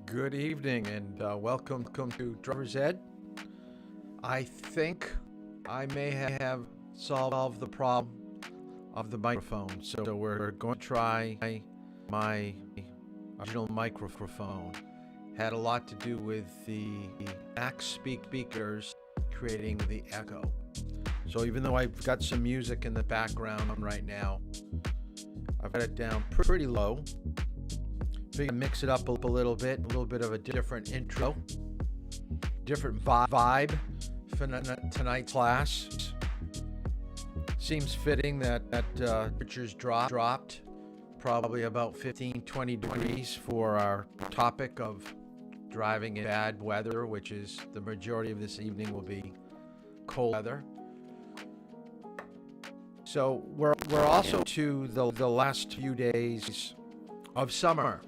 Good evening and welcome to Driver's Ed. I think I may have solved the problem of the microphone. So we're going to try my original microphone. Had a lot to do with the Mac speakers creating the echo. So even though I've got some music in the background right now, I've got it down pretty low. Figure mix it up a little bit of a different intro, different vibe for tonight's class. Seems fitting that temperatures dropped probably about 15-20 degrees for our topic of driving in bad weather, which is the majority of this evening will be cold weather. So we're also to the last few days of summer.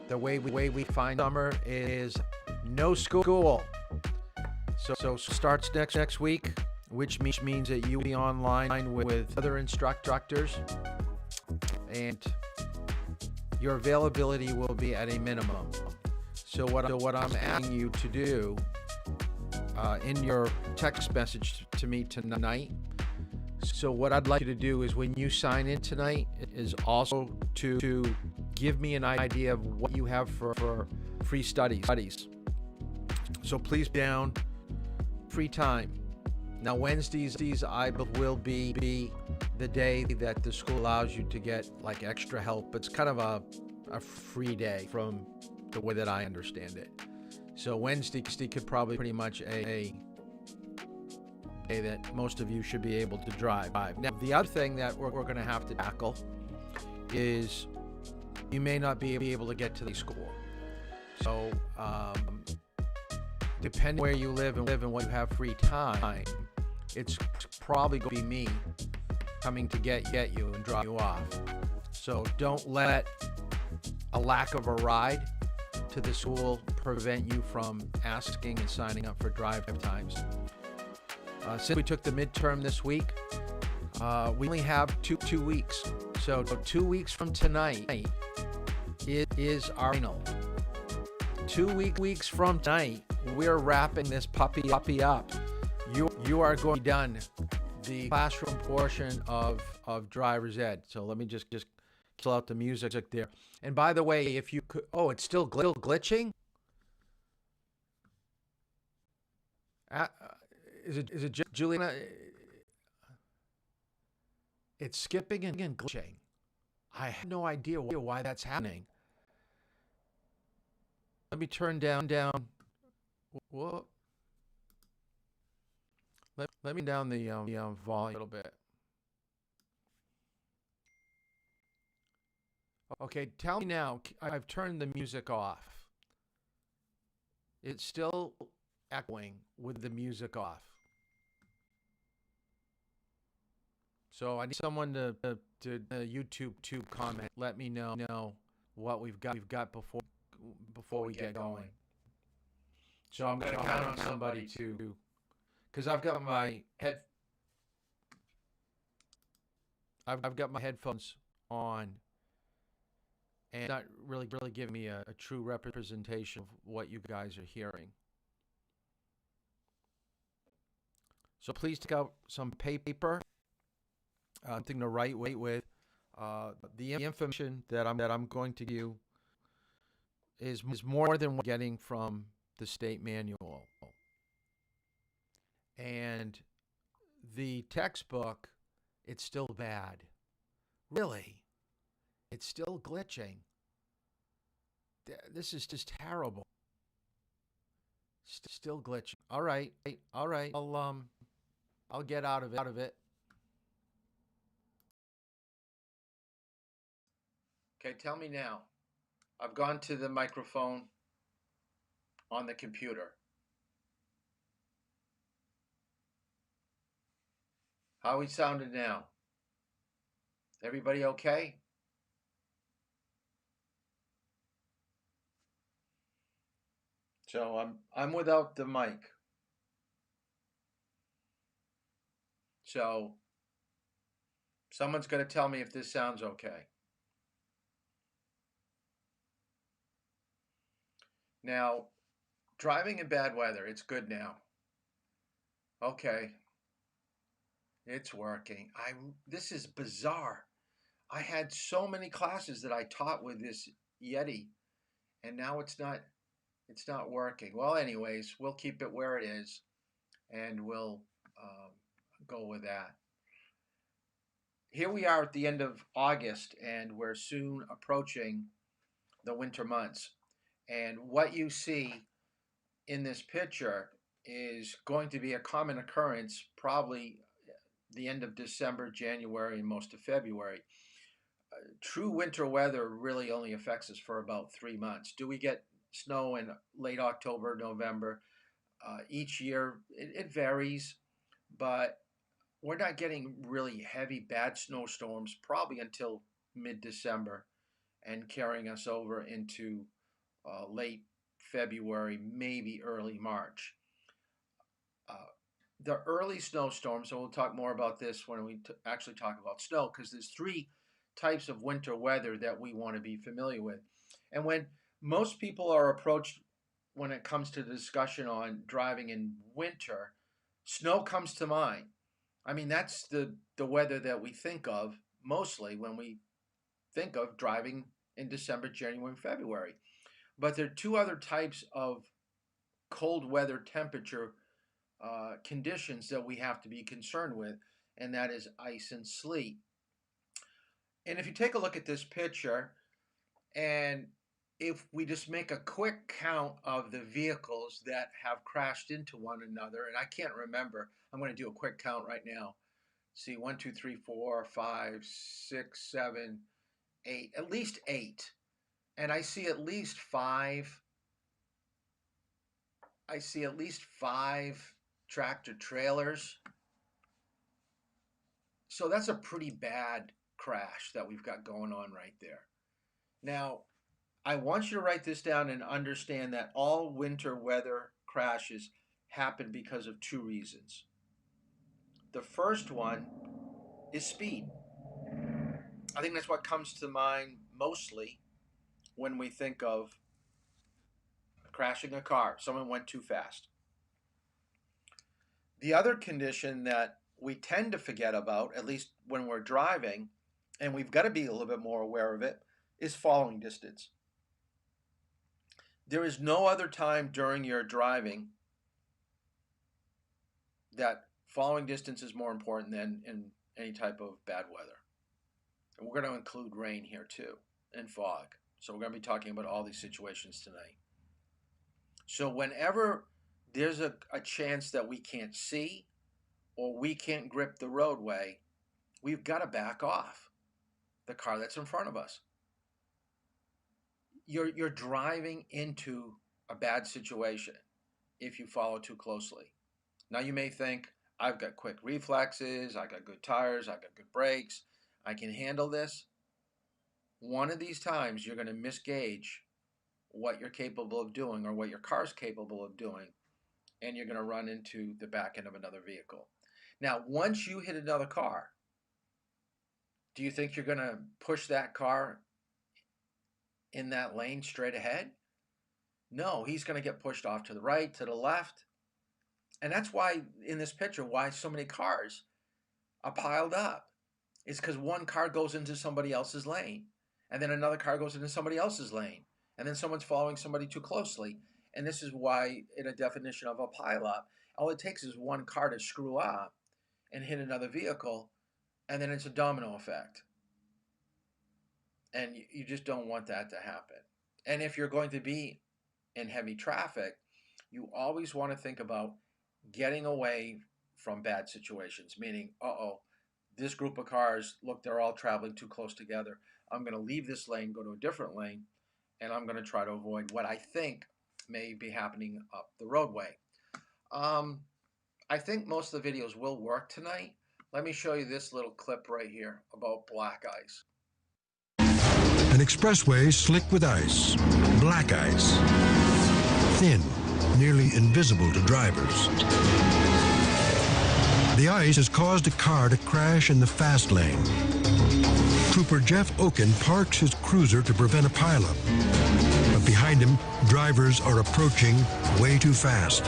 The way we find summer is no school. So starts next week, which means that you'll be online with other instructors, and your availability will be at a minimum. So what I'm asking you to do in your text message to me tonight. So what I'd like you to do is when you sign in tonight is also to give me an idea of what you have for free studies. So please down free time. Now Wednesdays I will be the day that the school allows you to get like extra help. It's kind of a free day from the way that I understand it. So Wednesday could probably pretty much a day that most of you should be able to drive. Now the other thing that we're going to have to tackle is you may not be able to get to the school. So depending where you live and what you have free time, it's probably going to be me coming to get you and drop you off. So don't let a lack of a ride to the school prevent you from asking and signing up for drive times. Since we took the midterm this week, we only have two weeks. So 2 weeks from tonight is our final. 2 weeks from tonight, we're wrapping this puppy up. You are going to be done the classroom portion of Driver's Ed. So let me just kill out the music there. And by the way, if you could, it's still glitching. Is it Juliana? It's skipping and glitching. I have no idea why that's happening. Let me turn down. Whoa. Let me down the volume a little bit. Okay, tell me now. I've turned the music off. It's still echoing with the music off. So I need someone to YouTube comment. Let me know what we've got before we get going. So I'm gonna count on somebody to, because I've got my headphones on, and not really giving me a true representation of what you guys are hearing. So please take out some paper, something to write with. The information that I'm going to give you is more than what we're getting from the state manual. And the textbook, it's still bad. Really? It's still glitching. This is just terrible. Still glitching. All right. I'll get out of it. Okay, tell me now. I've gone to the microphone on the computer. How we sounded now? Everybody okay? So I'm without the mic. So someone's going to tell me if this sounds okay. Now, driving in bad weather, it's good now. Okay, it's working. This is bizarre. I had so many classes that I taught with this Yeti, and now it's not working. Well, anyways, we'll keep it where it is, and we'll um, go with that. Here we are at the end of August, and we're soon approaching the winter months. And what you see in this picture is going to be a common occurrence probably the end of December, January, and most of February. True winter weather really only affects us for about 3 months. Do we get snow in late October, November? Each year it varies, but we're not getting really heavy, bad snowstorms probably until mid-December and carrying us over into late February, maybe early March. Uh, the early snowstorms, and we'll talk more about this when we actually talk about snow, because there's three types of winter weather that we want to be familiar with. And when most people are approached when it comes to the discussion on driving in winter, snow comes to mind. I mean, that's the weather that we think of mostly when we think of driving in December, January, and February. But there are two other types of cold weather temperature conditions that we have to be concerned with, and that is ice and sleet. And if you take a look at this picture, and if we just make a quick count of the vehicles that have crashed into one another, and I can't remember, I'm going to do a quick count right now. See, 1, 2, 3, 4, 5, 6, 7, 8, at least 8. And I see at least 5. I see at least 5 tractor trailers. So that's a pretty bad crash that we've got going on right there. Now, I want you to write this down and understand that all winter weather crashes happen because of 2 reasons. The first one is speed. I think that's what comes to mind mostly when we think of crashing a car. Someone went too fast. The other condition that we tend to forget about, at least when we're driving, and we've got to be a little bit more aware of it, is following distance. There is no other time during your driving that following distance is more important than in any type of bad weather. And we're going to include rain here too, and fog. So we're going to be talking about all these situations tonight. So whenever there's a chance that we can't see or we can't grip the roadway, we've got to back off the car that's in front of us. You're driving into a bad situation if you follow too closely. Now you may think, I've got quick reflexes, I got good tires, I got good brakes, I can handle this. One of these times you're going to misgauge what you're capable of doing or what your car's capable of doing, and you're going to run into the back end of another vehicle. Now, once you hit another car, do you think you're going to push that car in that lane straight ahead? No, he's going to get pushed off to the right, to the left. And that's why in this picture, why so many cars are piled up. It's because one car goes into somebody else's lane, and then another car goes into somebody else's lane, and then someone's following somebody too closely. And this is why, in a definition of a pileup, all it takes is one car to screw up and hit another vehicle, and then it's a domino effect. And you just don't want that to happen. And if you're going to be in heavy traffic, you always want to think about getting away from bad situations, meaning, this group of cars, look, they're all traveling too close together. I'm going to leave this lane, go to a different lane, and I'm going to try to avoid what I think may be happening up the roadway. I think most of the videos will work tonight. Let me show you this little clip right here about black ice. An expressway slick with ice, black ice, thin, nearly invisible to drivers. The ice has caused a car to crash in the fast lane. Trooper Jeff Oken parks his cruiser to prevent a pileup. But Behind him, drivers are approaching way too fast.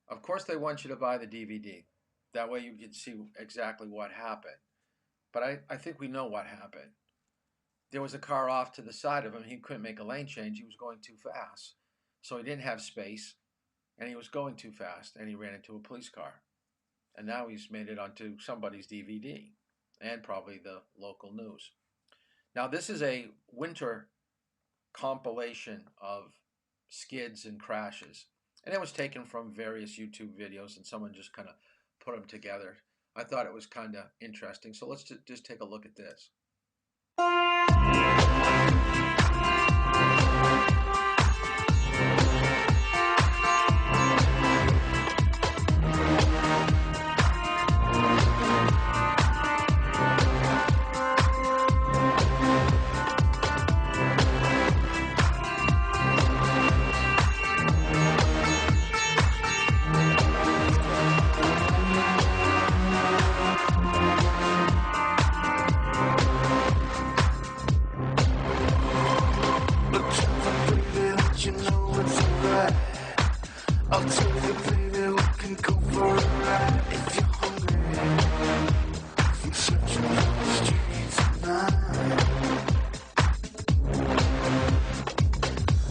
Of course, they want you to buy the DVD. That way you can see exactly what happened. But I think we know what happened. There was a car off to the side of him. He couldn't make a lane change. He was going too fast. So he didn't have space, and he was going too fast, and he ran into a police car. And now he's made it onto somebody's DVD and probably the local news. Now, this is a winter compilation of skids and crashes. And it was taken from various YouTube videos, and someone just kind of put them together. I thought it was kind of interesting. So let's just take a look at this. I'll tell you, baby, we can go for a ride if you're hungry. I'm searching for the streets tonight.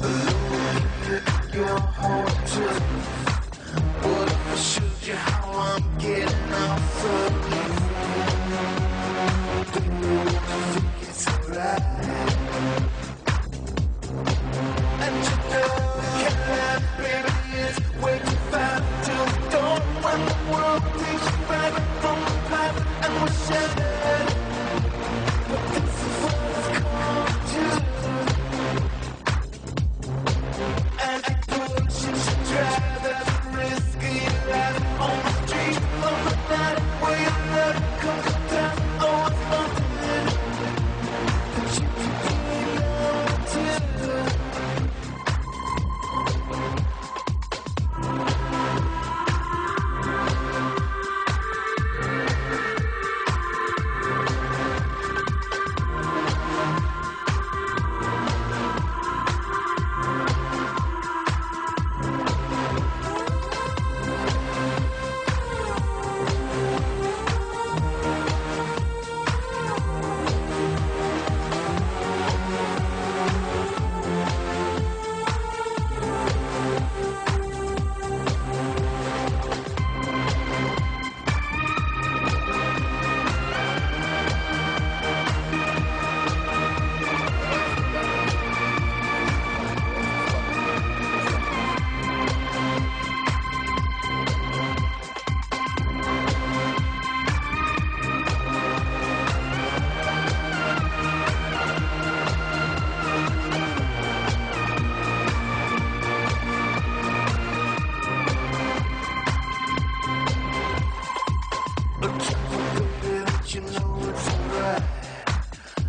Look at your heart too. What if I showed you how I'm getting off of you? Baby, I think it's alright. And you know I can't, baby. Way too fast till the dawn when the world takes you back from the past and we're shattered. But this is what it's come to. And I push and you drive at the risk of your life on the street of the night where your love comes down. Oh, it's something that you can be number two.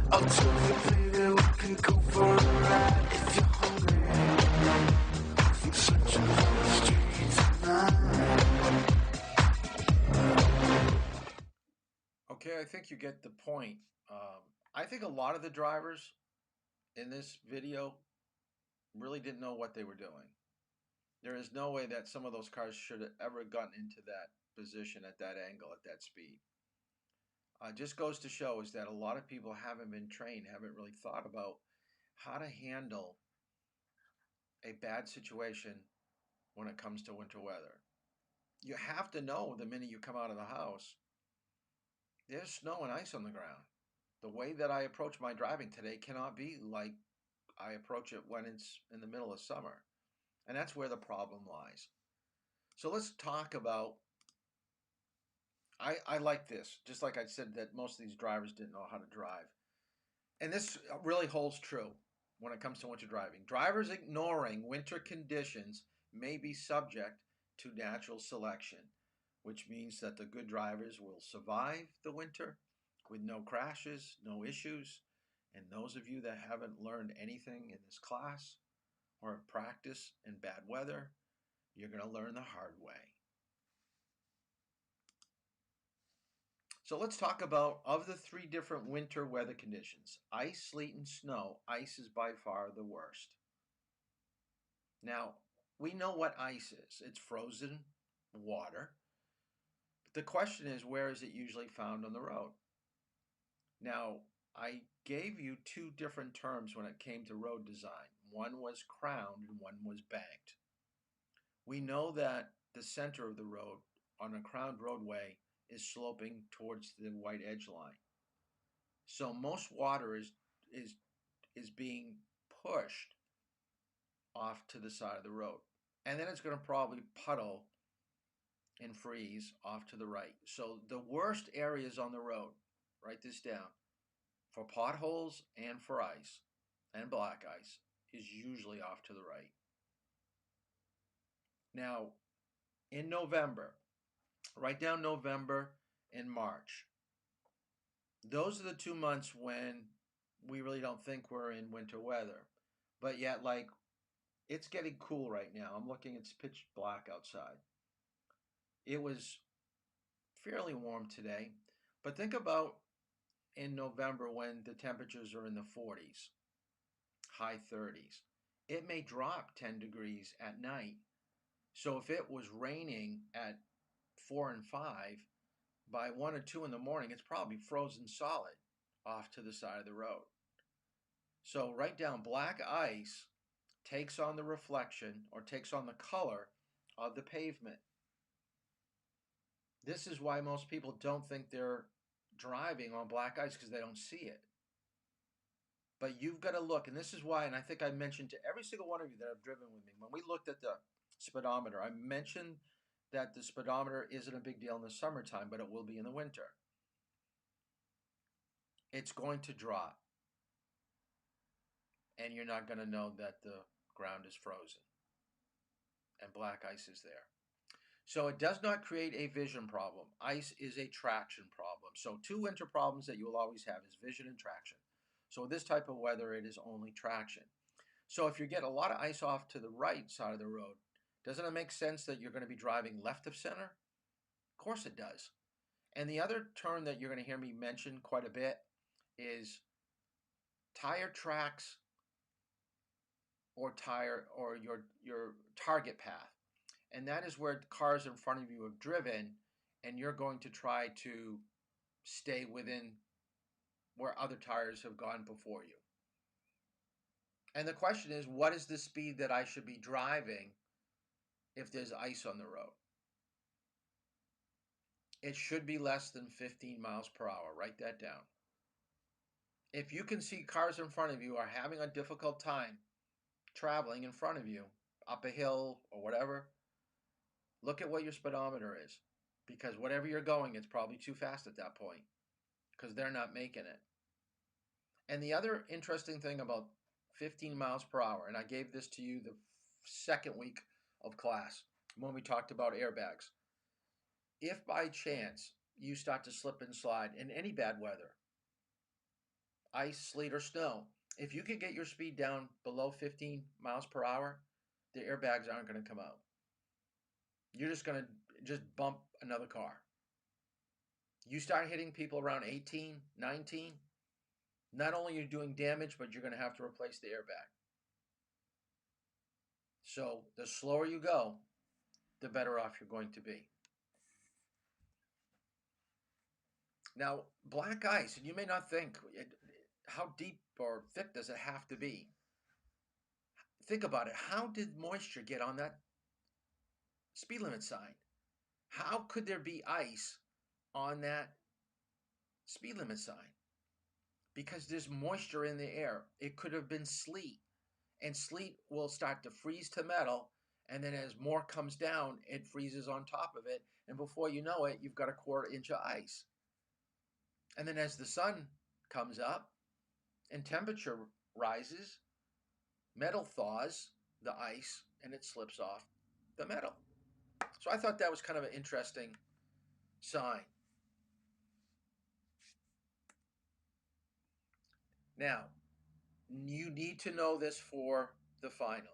I'll tell you, baby, we can go for a ride if you're hungry. I'm searching for the streets tonight. Okay, I think you get the point. I think a lot of the drivers in this video really didn't know what they were doing. There is no way that some of those cars should have ever gotten into that position at that angle, at that speed. Just goes to show is that a lot of people haven't been trained, haven't really thought about how to handle a bad situation when it comes to winter weather. You have to know the minute you come out of the house, there's snow and ice on the ground. The way that I approach my driving today cannot be like I approach it when it's in the middle of summer. And that's where the problem lies. So let's talk about, I like this, just like I said that most of these drivers didn't know how to drive. And this really holds true when it comes to winter driving. Drivers ignoring winter conditions may be subject to natural selection, which means that the good drivers will survive the winter with no crashes, no issues. And those of you that haven't learned anything in this class, or practice in bad weather, you're going to learn the hard way. So let's talk about, of the three different winter weather conditions, ice, sleet, and snow, ice is by far the worst. Now, we know what ice is. It's frozen water. But the question is, where is it usually found on the road? Now, I gave you two different terms when it came to road design. One was crowned and one was banked. We know that the center of the road on a crowned roadway is sloping towards the white edge line. So most water is being pushed off to the side of the road. And then it's going to probably puddle and freeze off to the right. So the worst areas on the road, write this down, for potholes and for ice and black ice is usually off to the right. Now, in November, write down November and March. Those are the 2 months when we really don't think we're in winter weather. But yet, like, it's getting cool right now. I'm looking, it's pitch black outside. It was fairly warm today. But think about in November when the temperatures are in the 40s, high 30s. It may drop 10 degrees at night. So if it was raining at 4 and 5, by 1 or 2 in the morning, it's probably frozen solid off to the side of the road. So write down black ice takes on the reflection or takes on the color of the pavement. This is why most people don't think they're driving on black ice, because they don't see it. But you've got to look, and this is why, and I think I mentioned to every single one of you that have driven with me, when we looked at the speedometer, I mentioned that the speedometer isn't a big deal in the summertime, but it will be in the winter. It's going to drop, and you're not going to know that the ground is frozen and black ice is there. So it does not create a vision problem. Ice is a traction problem. So two winter problems that you will always have is vision and traction. So with this type of weather, it is only traction. So if you get a lot of ice off to the right side of the road, doesn't it make sense that you're going to be driving left of center? Of course it does. And the other term that you're going to hear me mention quite a bit is tire tracks or your target path. And that is where cars in front of you have driven, and you're going to try to stay within where other tires have gone before you. And the question is, what is the speed that I should be driving if there's ice on the road? It should be less than 15 miles per hour. Write that down. If you can see cars in front of you are having a difficult time traveling in front of you, up a hill or whatever, look at what your speedometer is. Because whatever you're going, it's probably too fast at that point, because they're not making it. And the other interesting thing about 15 miles per hour, and I gave this to you the second week of class when we talked about airbags. If by chance you start to slip and slide in any bad weather, ice, sleet, or snow, if you can get your speed down below 15 miles per hour, the airbags aren't going to come out. You're just going to just bump another car. You start hitting people around 18, 19, not only are you doing damage, but you're going to have to replace the airbag. So the slower you go, the better off you're going to be. Now, black ice, and you may not think, how deep or thick does it have to be? Think about it. How did moisture get on that speed limit sign? How could there be ice on that speed limit sign? Because there's moisture in the air. It could have been sleet, and sleet will start to freeze to metal, and then as more comes down, it freezes on top of it, and before you know it, you've got a 1/4 inch of ice. And then as the sun comes up and temperature rises, metal thaws the ice and it slips off the metal. So I thought that was kind of an interesting sign. Now, you need to know this for the final.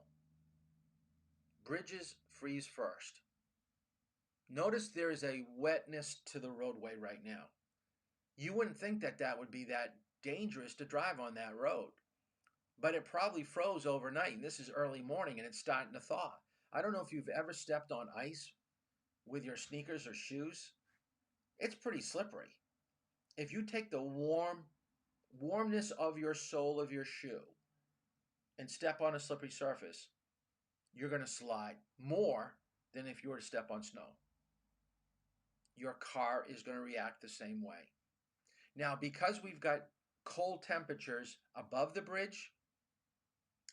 Bridges freeze first. Notice there is a wetness to the roadway right now. You wouldn't think that that would be that dangerous to drive on that road, but it probably froze overnight, and this is early morning and it's starting to thaw. I don't know if you've ever stepped on ice with your sneakers or shoes. It's pretty slippery. If you take the warmness of your sole of your shoe and step on a slippery surface, you're going to slide more than if you were to step on snow. Your car is going to react the same way. Now, because we've got cold temperatures above the bridge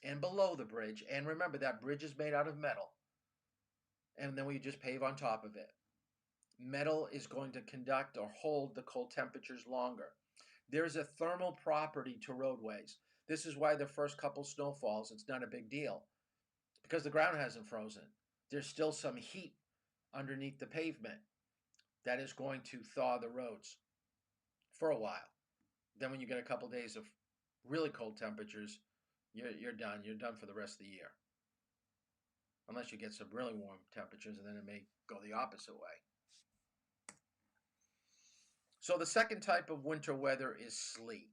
and below the bridge, and remember that bridge is made out of metal, and then we just pave on top of it. Metal is going to conduct or hold the cold temperatures longer. There's a thermal property to roadways. This is why the first couple snowfalls, it's not a big deal, because the ground hasn't frozen. There's still some heat underneath the pavement that is going to thaw the roads for a while. Then when you get a couple days of really cold temperatures, you're done. You're done for the rest of the year. Unless you get some really warm temperatures, and then it may go the opposite way. So the second type of winter weather is sleet.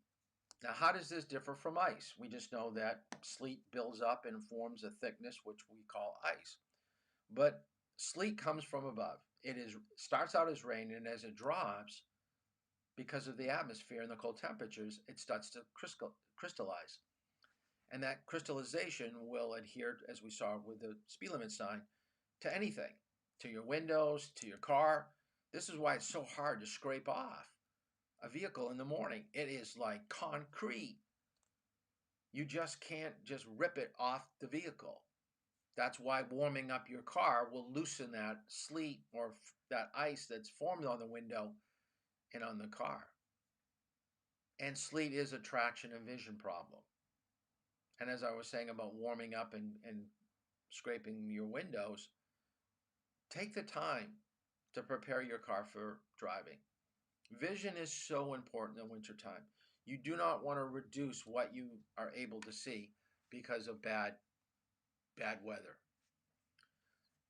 Now, how does this differ from ice? We just know that sleet builds up and forms a thickness which we call ice. But sleet comes from above. It starts out as rain, and as it drops, because of the atmosphere and the cold temperatures, it starts to crystallize. And that crystallization will adhere, as we saw with the speed limit sign, to anything, to your windows, to your car. This is why it's so hard to scrape off a vehicle in the morning. It is like concrete. You just can't just rip it off the vehicle. That's why warming up your car will loosen that sleet or that ice that's formed on the window and on the car. And sleet is a traction and vision problem. And as I was saying about warming up and scraping your windows, take the time to prepare your car for driving. Vision is so important in wintertime. You do not want to reduce what you are able to see because of bad weather.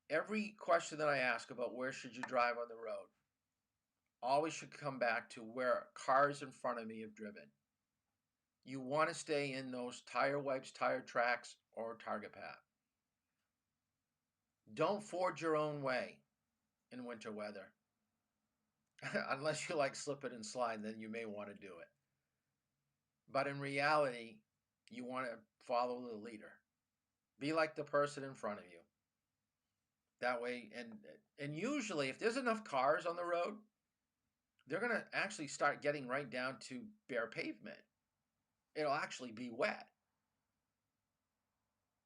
Every question that I ask about where should you drive on the road always should come back to where cars in front of me have driven. You want to stay in those tire wipes, tire tracks, or target path. Don't forge your own way in winter weather. Unless you like slip it and slide, then you may want to do it. But in reality, you want to follow the leader. Be like the person in front of you. That way, and usually if there's enough cars on the road, they're going to actually start getting right down to bare pavement. It'll actually be wet.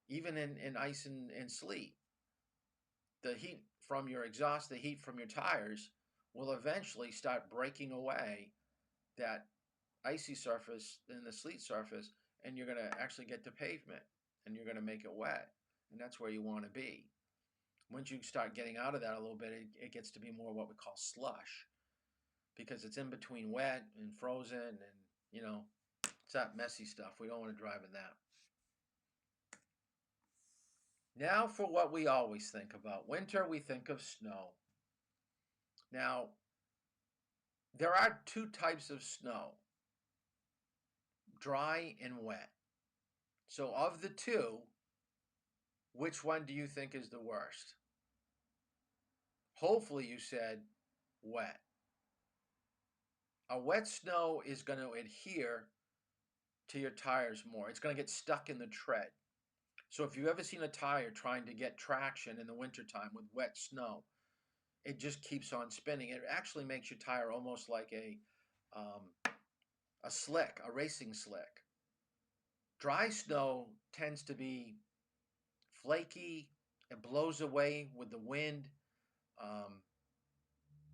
Even in ice and sleet. The heat from your exhaust, the heat from your tires will eventually start breaking away that icy surface and the sleet surface, and you're going to actually get to pavement, and you're going to make it wet. And that's where you want to be. Once you start getting out of that a little bit, it gets to be more what we call slush, because it's in between wet and frozen, and it's that messy stuff. We don't want to drive in that. Now for what we always think about. Winter, we think of snow. Now, there are two types of snow, dry and wet. So of the two, which one do you think is the worst? Hopefully you said wet. A wet snow is going to adhere to your tires more. It's going to get stuck in the tread. So if you've ever seen a tire trying to get traction in the wintertime with wet snow, it just keeps on spinning. It actually makes your tire almost like a slick, a racing slick. Dry snow tends to be flaky. It blows away with the wind.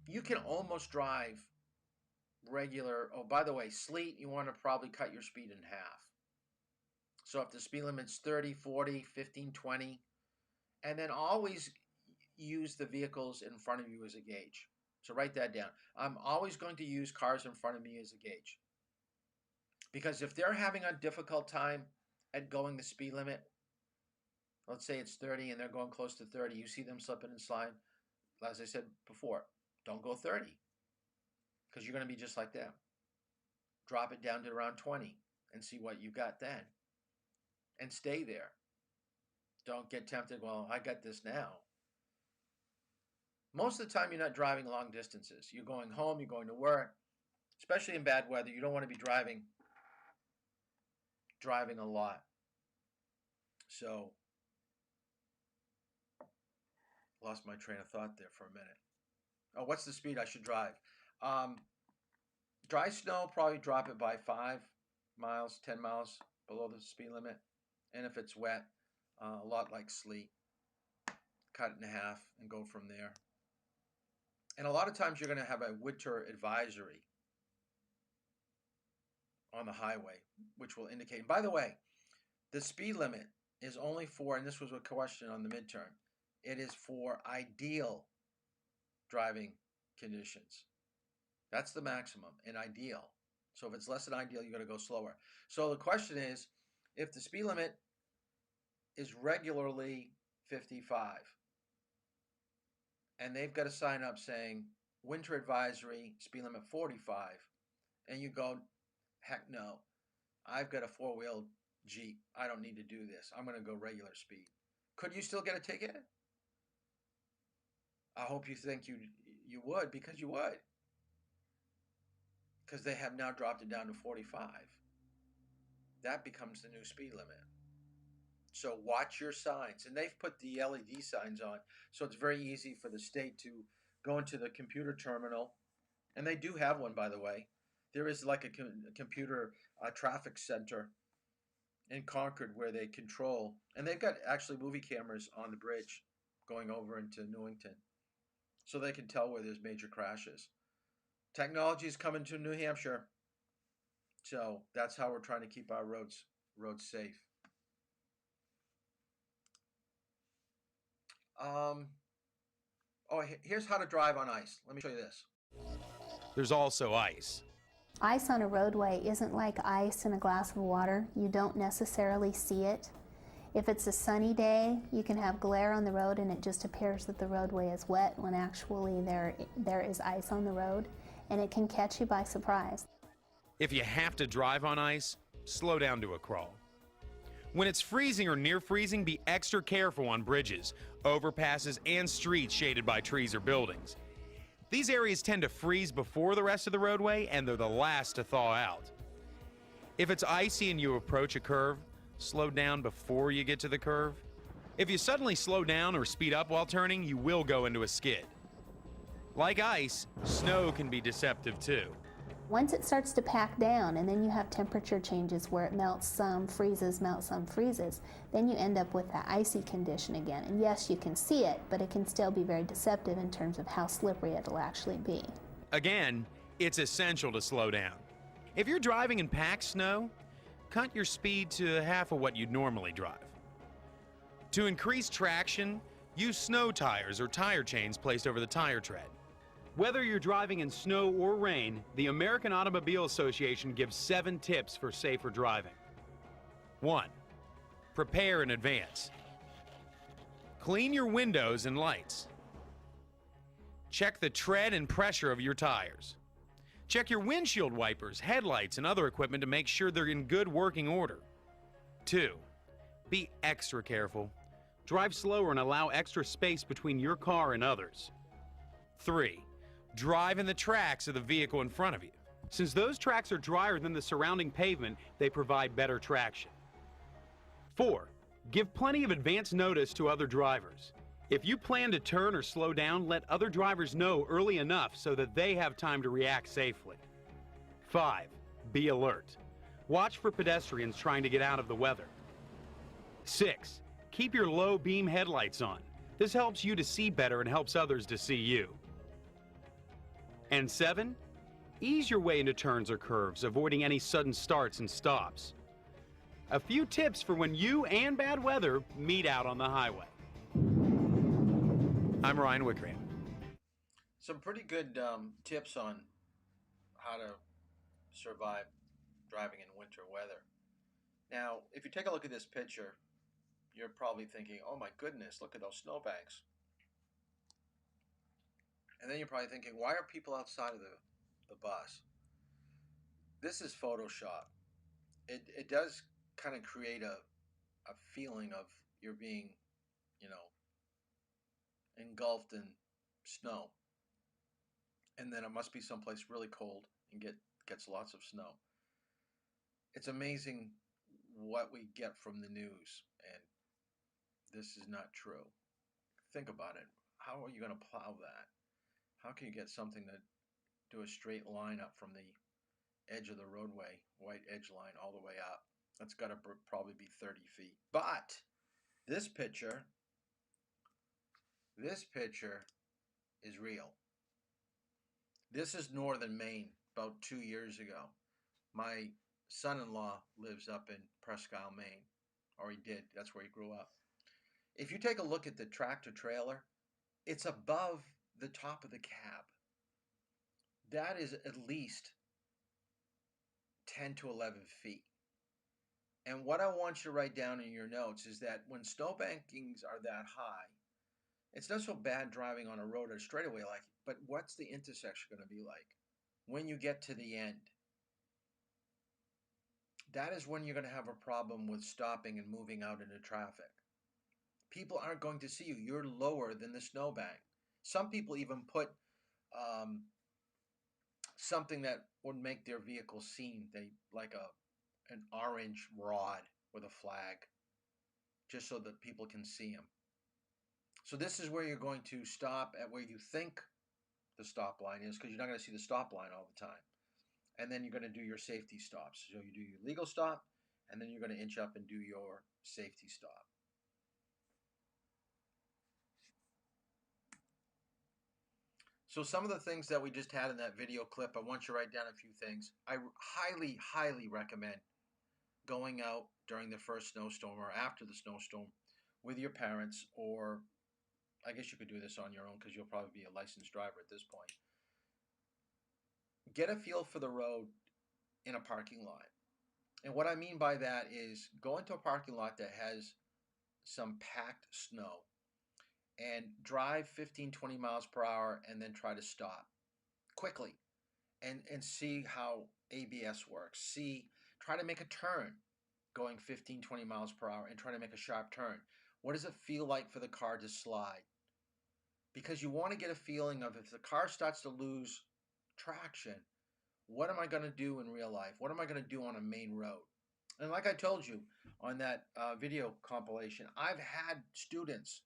You can almost drive regular. Oh, by the way, sleet, you want to probably cut your speed in half. So if the speed limit's 30, 40, 15, 20, and then always use the vehicles in front of you as a gauge. So write that down. I'm always going to use cars in front of me as a gauge. Because if they're having a difficult time at going the speed limit, let's say it's 30 and they're going close to 30, you see them slipping and sliding, as I said before, don't go 30 because you're going to be just like them. Drop it down to around 20 and see what you got then. And stay there. Don't get tempted, well, I got this now. Most of the time, you're not driving long distances. You're going home, you're going to work, especially in bad weather. You don't want to be driving a lot. So, lost my train of thought there for a minute. Oh, what's the speed I should drive? Dry snow, probably drop it by 5 miles, 10 miles below the speed limit. And if it's wet, a lot like sleet, cut it in half and go from there. And a lot of times you're going to have a winter advisory on the highway, which will indicate. And by the way, the speed limit is only for, and this was a question on the midterm, it is for ideal driving conditions. That's the maximum in ideal. So if it's less than ideal, you're going to go slower. So the question is, if the speed limit is regularly 55, and they've got a sign up saying winter advisory, speed limit 45, and you go, heck no, I've got a four-wheel Jeep. I don't need to do this. I'm going to go regular speed. Could you still get a ticket? I hope you think you would, because you would. Because they have now dropped it down to 45. That becomes the new speed limit. So watch your signs. And they've put the LED signs on, so it's very easy for the state to go into the computer terminal. And they do have one, by the way. There is like a computer traffic center in Concord where they control. And they've got actually movie cameras on the bridge going over into Newington, so they can tell where there's major crashes. Technology is coming to New Hampshire. So that's how we're trying to keep our roads safe. Here's how to drive on ice. Let me show you this. There's also ice. Ice on a roadway isn't like ice in a glass of water. You don't necessarily see it. If it's a sunny day, you can have glare on the road and it just appears that the roadway is wet when actually there is ice on the road, and it can catch you by surprise. If you have to drive on ice, slow down to a crawl. When it's freezing or near freezing, be extra careful on bridges, overpasses, and streets shaded by trees or buildings. These areas tend to freeze before the rest of the roadway, and they're the last to thaw out. If it's icy and you approach a curve, slow down before you get to the curve. If you suddenly slow down or speed up while turning, you will go into a skid. Like ice, snow can be deceptive too. Once it starts to pack down and then you have temperature changes where it melts some, freezes, melts some, freezes, then you end up with that icy condition again. And yes, you can see it, but it can still be very deceptive in terms of how slippery it'll actually be. Again, it's essential to slow down. If you're driving in packed snow, cut your speed to half of what you'd normally drive. To increase traction, use snow tires or tire chains placed over the tire tread. Whether you're driving in snow or rain, the American Automobile Association gives 7 tips for safer driving. 1. Prepare in advance. Clean your windows and lights. Check the tread and pressure of your tires. Check your windshield wipers, headlights, and other equipment to make sure they're in good working order. 2. Be extra careful. Drive slower and allow extra space between your car and others. 3. Drive in the tracks of the vehicle in front of you. Since those tracks are drier than the surrounding pavement, they provide better traction. 4. Give plenty of advance notice to other drivers. If you plan to turn or slow down, let other drivers know early enough so that they have time to react safely. 5. Be alert. Watch for pedestrians trying to get out of the weather. 6. Keep your low beam headlights on. This helps you to see better and helps others to see you. And 7. Ease your way into turns or curves, avoiding any sudden starts and stops. A few tips for when you and bad weather meet out on the highway. I'm Ryan Wickram. Some pretty good tips on how to survive driving in winter weather. Now, if you take a look at this picture, you're probably thinking, oh my goodness, look at those snowbanks. And then you're probably thinking, why are people outside of the bus? This is Photoshop. It does kind of create a feeling of you're being, you know, engulfed in snow. And then it must be someplace really cold and gets lots of snow. It's amazing what we get from the news, and this is not true. Think about it. How are you going to plow that? How can you get something to do a straight line up from the edge of the roadway, white edge line, all the way up? That's got to probably be 30 feet. But this picture is real. This is northern Maine about 2 years ago. My son-in-law lives up in Presque Isle, Maine, or he did. That's where he grew up. If you take a look at the tractor trailer, it's above the top of the cab. That is at least 10 to 11 feet. And what I want you to write down in your notes is that when snowbankings are that high, it's not so bad driving on a road or straightaway but what's the intersection going to be like when you get to the end? That is when you're going to have a problem with stopping and moving out into traffic. People aren't going to see you. You're lower than the snowbank. Some people even put something that would make their vehicle seen. They like an orange rod with a flag, just so that people can see them. So this is where you're going to stop at where you think the stop line is, because you're not going to see the stop line all the time. And then you're going to do your safety stops. So you do your legal stop, and then you're going to inch up and do your safety stop. So some of the things that we just had in that video clip, I want you to write down a few things. I highly, highly recommend going out during the first snowstorm or after the snowstorm with your parents, or I guess you could do this on your own because you'll probably be a licensed driver at this point. Get a feel for the road in a parking lot. And what I mean by that is go into a parking lot that has some packed snow and drive 15, 20 miles per hour and then try to stop quickly and see how ABS works. Try to make a turn going 15, 20 miles per hour and try to make a sharp turn. What does it feel like for the car to slide? Because you want to get a feeling of, if the car starts to lose traction, what am I going to do in real life? What am I going to do on a main road? And like I told you on that video compilation, I've had students.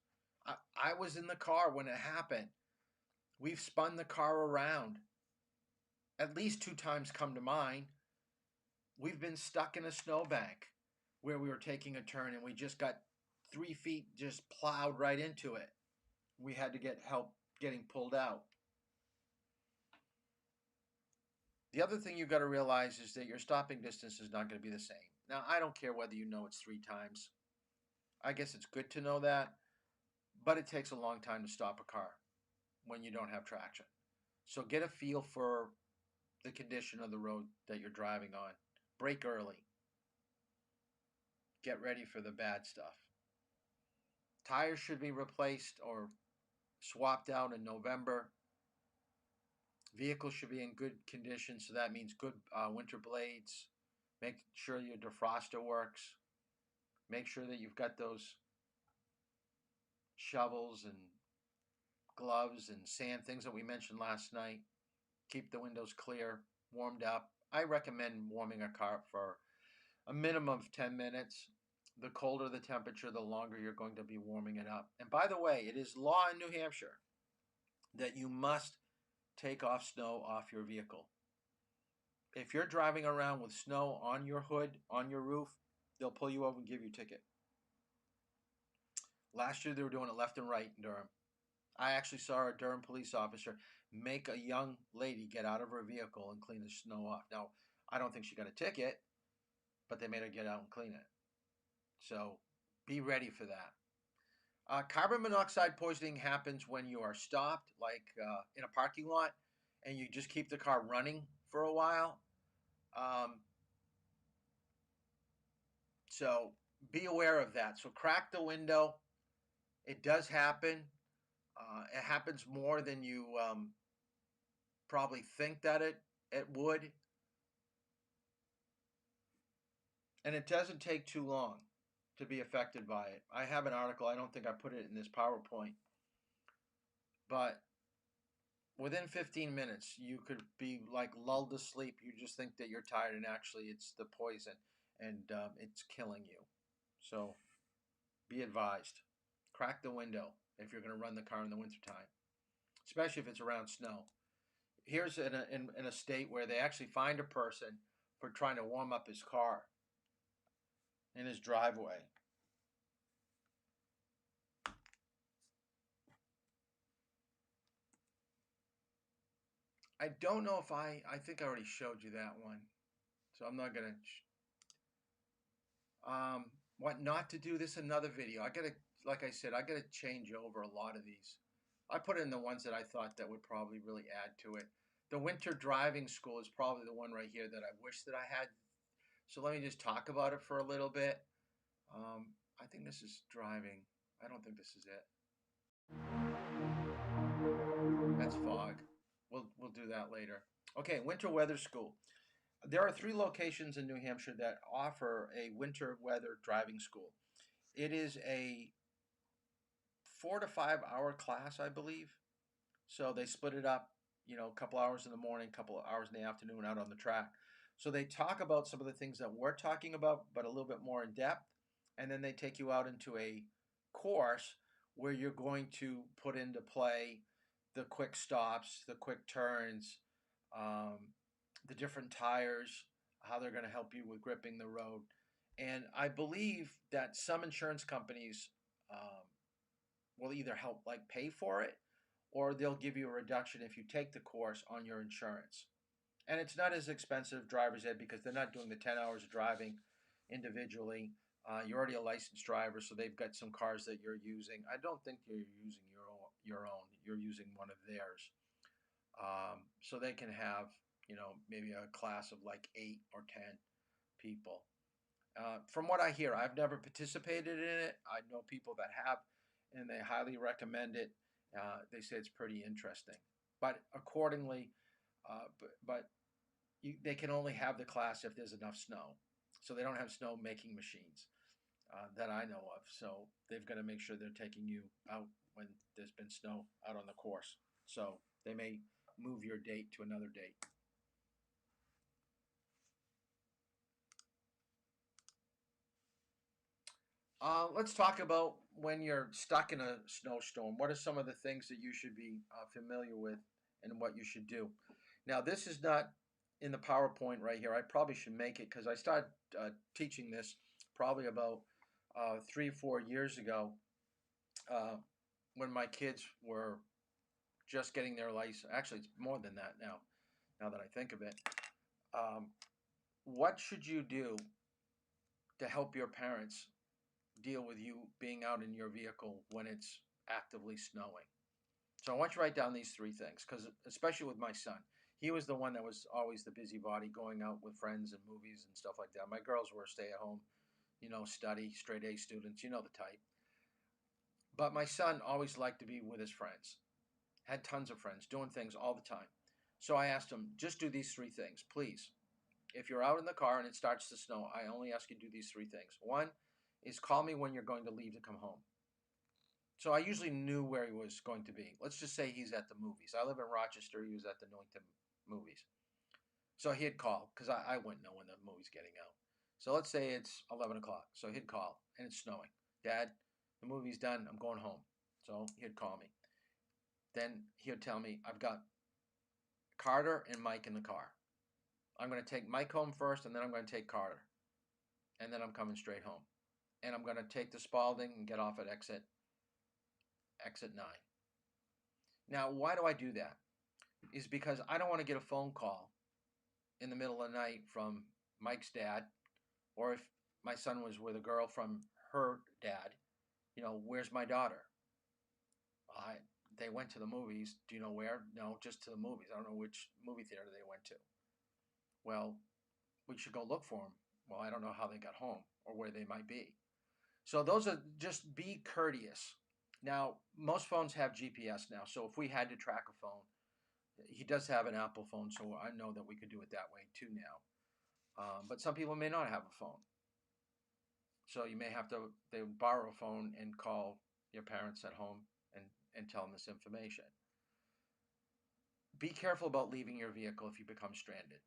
I was in the car when it happened. We've spun the car around. At least 2 times come to mind. We've been stuck in a snowbank where we were taking a turn and we just got 3 feet just plowed right into it. We had to get help getting pulled out. The other thing you've got to realize is that your stopping distance is not going to be the same. Now, I don't care whether you know it's 3 times. I guess it's good to know that, but it takes a long time to stop a car when you don't have traction. So get a feel for the condition of the road that you're driving on. Brake early. Get ready for the bad stuff. Tires should be replaced or swapped out in November. Vehicles should be in good condition, so that means good winter blades. Make sure your defroster works. Make sure that you've got those shovels and gloves and sand, things that we mentioned last night. Keep the windows clear, warmed up. I recommend warming a car for a minimum of 10 minutes. The colder the temperature, the longer you're going to be warming it up. And by the way, it is law in New Hampshire that you must take off snow off your vehicle. If you're driving around with snow on your hood, on your roof, they'll pull you over and give you a ticket. Last year they were doing it left and right in Durham. I actually saw a Durham police officer make a young lady get out of her vehicle and clean the snow off. Now, I don't think she got a ticket, but they made her get out and clean it. So be ready for that. Carbon monoxide poisoning happens when you are stopped, like in a parking lot, and you just keep the car running for a while. So be aware of that. So crack the window. It does happen. It happens more than you probably think that it would. And it doesn't take too long to be affected by it. I have an article. I don't think I put it in this PowerPoint. But within 15 minutes, you could be like lulled to sleep. You just think that you're tired, and actually it's the poison, and it's killing you. So be advised. Crack the window if you're going to run the car in the wintertime, especially if it's around snow. Here's in a state where they actually find a person for trying to warm up his car in his driveway. I don't know if I think I already showed you that one, so I'm not gonna. What not to do? This is another video. I gotta, like I said, I gotta change over a lot of these. I put in the ones that I thought that would probably really add to it. The winter driving school is probably the one right here that I wish that I had. So let me just talk about it for a little bit. I think this is driving. I don't think this is it. That's fog. We'll do that later. Okay, winter weather school. There are 3 locations in New Hampshire that offer a winter weather driving school. It is a 4 to 5 hour class, I believe. So they split it up, a couple hours in the morning, a couple of hours in the afternoon out on the track. So they talk about some of the things that we're talking about, but a little bit more in depth. And then they take you out into a course where you're going to put into play the quick stops, the quick turns, the different tires, how they're going to help you with gripping the road. And I believe that some insurance companies will either help like pay for it, or they'll give you a reduction if you take the course on your insurance. And it's not as expensive, driver's ed, because they're not doing the 10 hours of driving individually. You're already a licensed driver, so they've got some cars that you're using. I don't think you're using your own. You're using one of theirs. So they can have, maybe a class of like 8 or 10 people. From what I hear, I've never participated in it. I know people that have, and they highly recommend it. They say it's pretty interesting. But accordingly, they can only have the class if there's enough snow. So they don't have snow making machines that I know of. So they've got to make sure they're taking you out when there's been snow out on the course. So they may move your date to another date. Let's talk about when you're stuck in a snowstorm. What are some of the things that you should be familiar with and what you should do? Now, this is not in the PowerPoint right here. I probably should make it because I started teaching this probably about 3 or 4 years ago when my kids were just getting their license. Actually, it's more than that now that I think of it. What should you do to help your parents deal with you being out in your vehicle when it's actively snowing? So I want you to write down these 3 things, because especially with my son, he was the one that was always the busybody, going out with friends and movies and stuff like that. My girls were stay at home, study, straight A students, the type. But my son always liked to be with his friends, had tons of friends, doing things all the time. So I asked him, just do these 3 things, please. If you're out in the car and it starts to snow, I only ask you to do these 3 things. One is call me when you're going to leave to come home. So I usually knew where he was going to be. Let's just say he's at the movies. I live in Rochester. He was at the Newington movies. So he'd call, because I wouldn't know when the movie's getting out. So let's say it's 11 o'clock. So he'd call, and it's snowing. Dad, the movie's done. I'm going home. So he'd call me. Then he'd tell me, I've got Carter and Mike in the car. I'm going to take Mike home first, and then I'm going to take Carter. And then I'm coming straight home. And I'm going to take the Spalding and get off at exit 9. Now, why do I do that? Is because I don't want to get a phone call in the middle of the night from Mike's dad, or if my son was with a girl, from her dad, where's my daughter? They went to the movies. Do you know where? No, just to the movies. I don't know which movie theater they went to. Well, we should go look for them. Well, I don't know how they got home or where they might be. So those are just be courteous. Now, most phones have GPS now, so if we had to track a phone, he does have an Apple phone, so I know that we could do it that way too now. But some people may not have a phone, so you may have to they would borrow a phone and call your parents at home and tell them this information. Be careful about leaving your vehicle if you become stranded.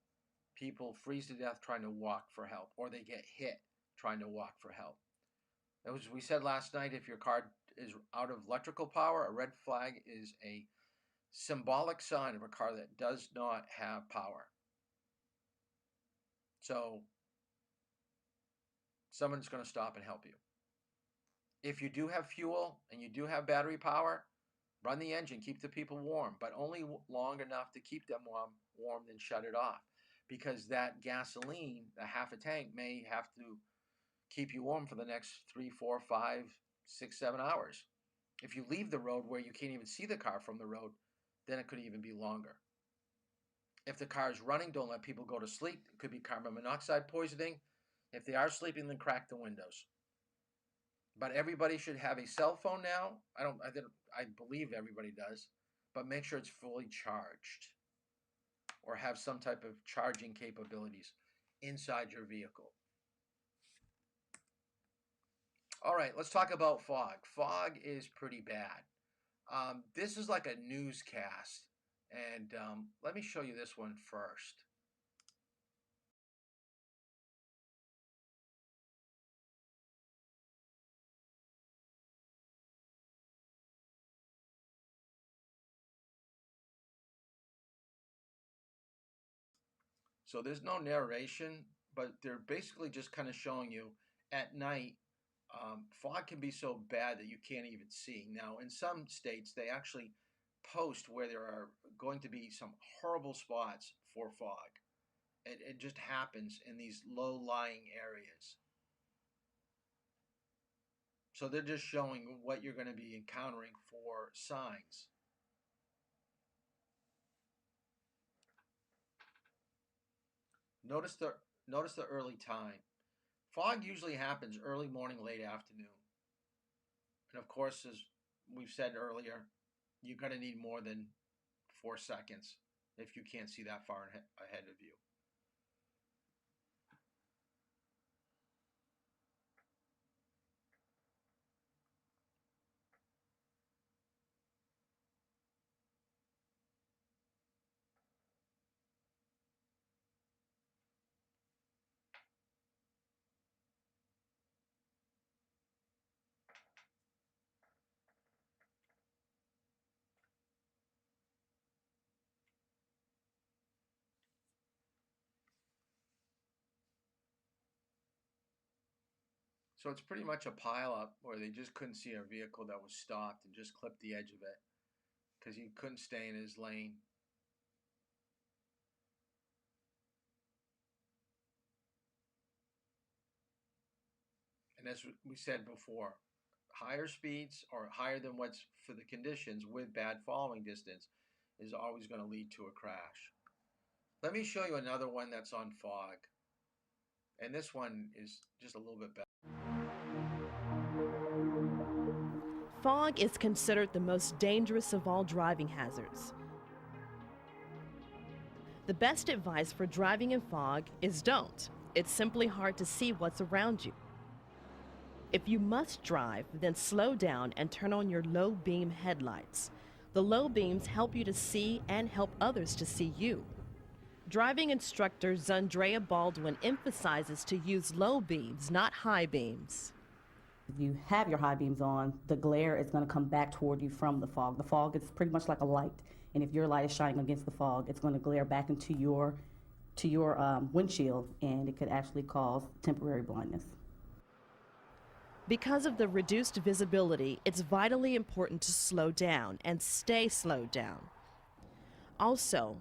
People freeze to death trying to walk for help, or they get hit trying to walk for help. As we said last night, if your car is out of electrical power, a red flag is a symbolic sign of a car that does not have power. So someone's going to stop and help you. If you do have fuel and you do have battery power, run the engine, keep the people warm, but only long enough to keep them warm, then shut it off. Because that gasoline, the half a tank, may have to keep you warm for the next 3, 4, 5, 6, 7 hours. If you leave the road where you can't even see the car from the road, then it could even be longer. If the car is running, don't let people go to sleep. It could be carbon monoxide poisoning. If they are sleeping, then crack the windows. But everybody should have a cell phone now. I believe everybody does, but make sure it's fully charged or have some type of charging capabilities inside your vehicle. All right, let's talk about fog. Fog is pretty bad. This is like a newscast, and let me show you this one first. So there's no narration, but they're basically just kind of showing you at night. Fog can be so bad that you can't even see. Now, in some states, they actually post where there are going to be some horrible spots for fog. It just happens in these low-lying areas. So they're just showing what you're going to be encountering for signs. Notice the early time. Fog usually happens early morning, late afternoon. And of course, as we've said earlier, you're going to need more than 4 seconds if you can't see that far ahead of you. So it's pretty much a pile up where they just couldn't see a vehicle that was stopped and just clipped the edge of it because he couldn't stay in his lane. And as we said before, higher speeds or higher than what's for the conditions with bad following distance is always going to lead to a crash. Let me show you another one that's on fog. And this one is just a little bit better. Fog is considered the most dangerous of all driving hazards. The best advice for driving in fog is don't. It's simply hard to see what's around you. If you must drive, then slow down and turn on your low beam headlights. The low beams help you to see and help others to see you. Driving instructor Zandrea Baldwin emphasizes to use low beams, not high beams. If you have your high beams on, the glare is going to come back toward you from the fog. The fog is pretty much like a light, and if your light is shining against the fog, it's going to glare back into your windshield, and it could actually cause temporary blindness. Because of the reduced visibility, it's vitally important to slow down and stay slowed down. Also,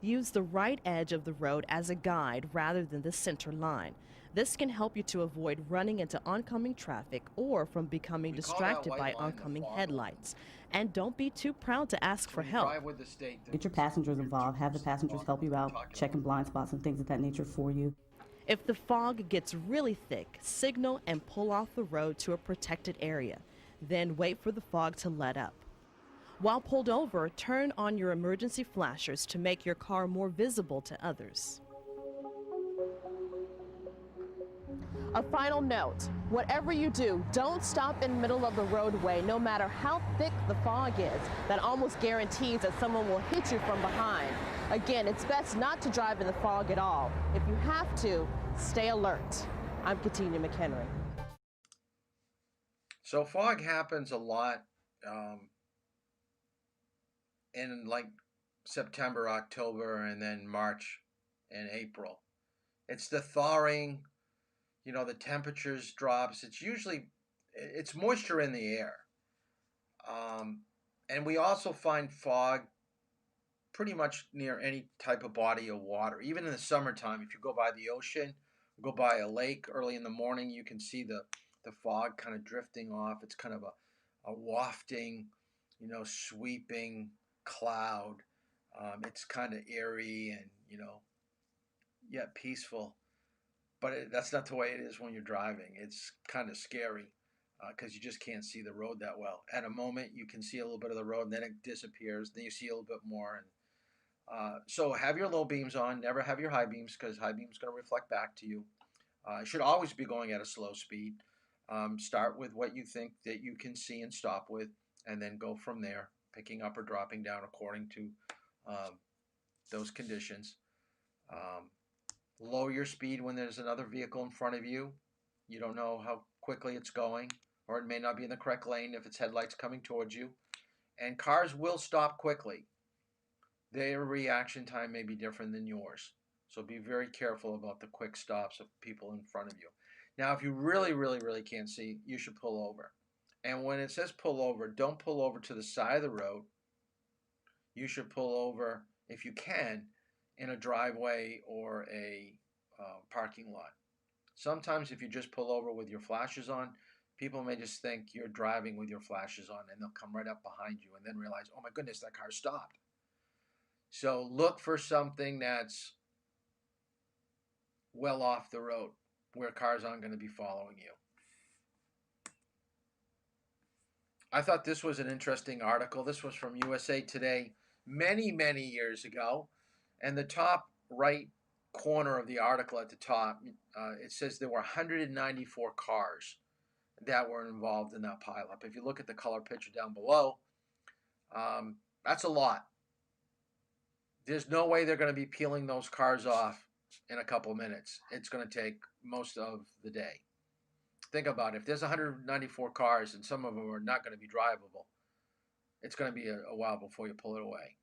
use the right edge of the road as a guide rather than the center line. This can help you to avoid running into oncoming traffic or from becoming distracted by oncoming headlights. And don't be too proud to ask for help. Get your passengers involved. Have the passengers help you out, checking blind spots and things of that nature for you. If the fog gets really thick, signal and pull off the road to a protected area. Then wait for the fog to let up. While pulled over, turn on your emergency flashers to make your car more visible to others. A final note, whatever you do, don't stop in the middle of the roadway, no matter how thick the fog is. That almost guarantees that someone will hit you from behind. Again, it's best not to drive in the fog at all. If you have to, stay alert. I'm Katina McHenry. So fog happens a lot in like September, October, and then March and April. It's the thawing, the temperatures drops. It's moisture in the air. And we also find fog pretty much near any type of body of water. Even in the summertime, if you go by the ocean, go by a lake early in the morning, you can see the fog kind of drifting off. It's kind of a wafting, sweeping cloud. It's kind of eerie and, yet peaceful. But that's not the way it is when you're driving. It's kind of scary because you just can't see the road that well. At a moment, you can see a little bit of the road, and then it disappears. Then you see a little bit more. And so have your low beams on. Never have your high beams because high beams going to reflect back to you. Should always be going at a slow speed. Start with what you think that you can see and stop with, and then go from there, picking up or dropping down according to those conditions. Lower your speed when there's another vehicle in front of you. You don't know how quickly it's going, or it may not be in the correct lane if its headlights coming towards you. And cars will stop quickly. Their reaction time may be different than yours. So be very careful about the quick stops of people in front of you. Now, if you really, really, really can't see, you should pull over. And when it says pull over, don't pull over to the side of the road. You should pull over, if you can, in a driveway or a parking lot. Sometimes if you just pull over with your flashes on, people may just think you're driving with your flashes on, and they'll come right up behind you and then realize, oh my goodness, that car stopped. So look for something that's well off the road where cars aren't going to be following you. I thought this was an interesting article. This was from USA Today many, many years ago. And the top right corner of the article at the top, it says there were 194 cars that were involved in that pileup. If you look at the color picture down below, that's a lot. There's no way they're going to be peeling those cars off in a couple of minutes. It's going to take most of the day. Think about it. If there's 194 cars and some of them are not going to be drivable, it's going to be a while before you pull it away.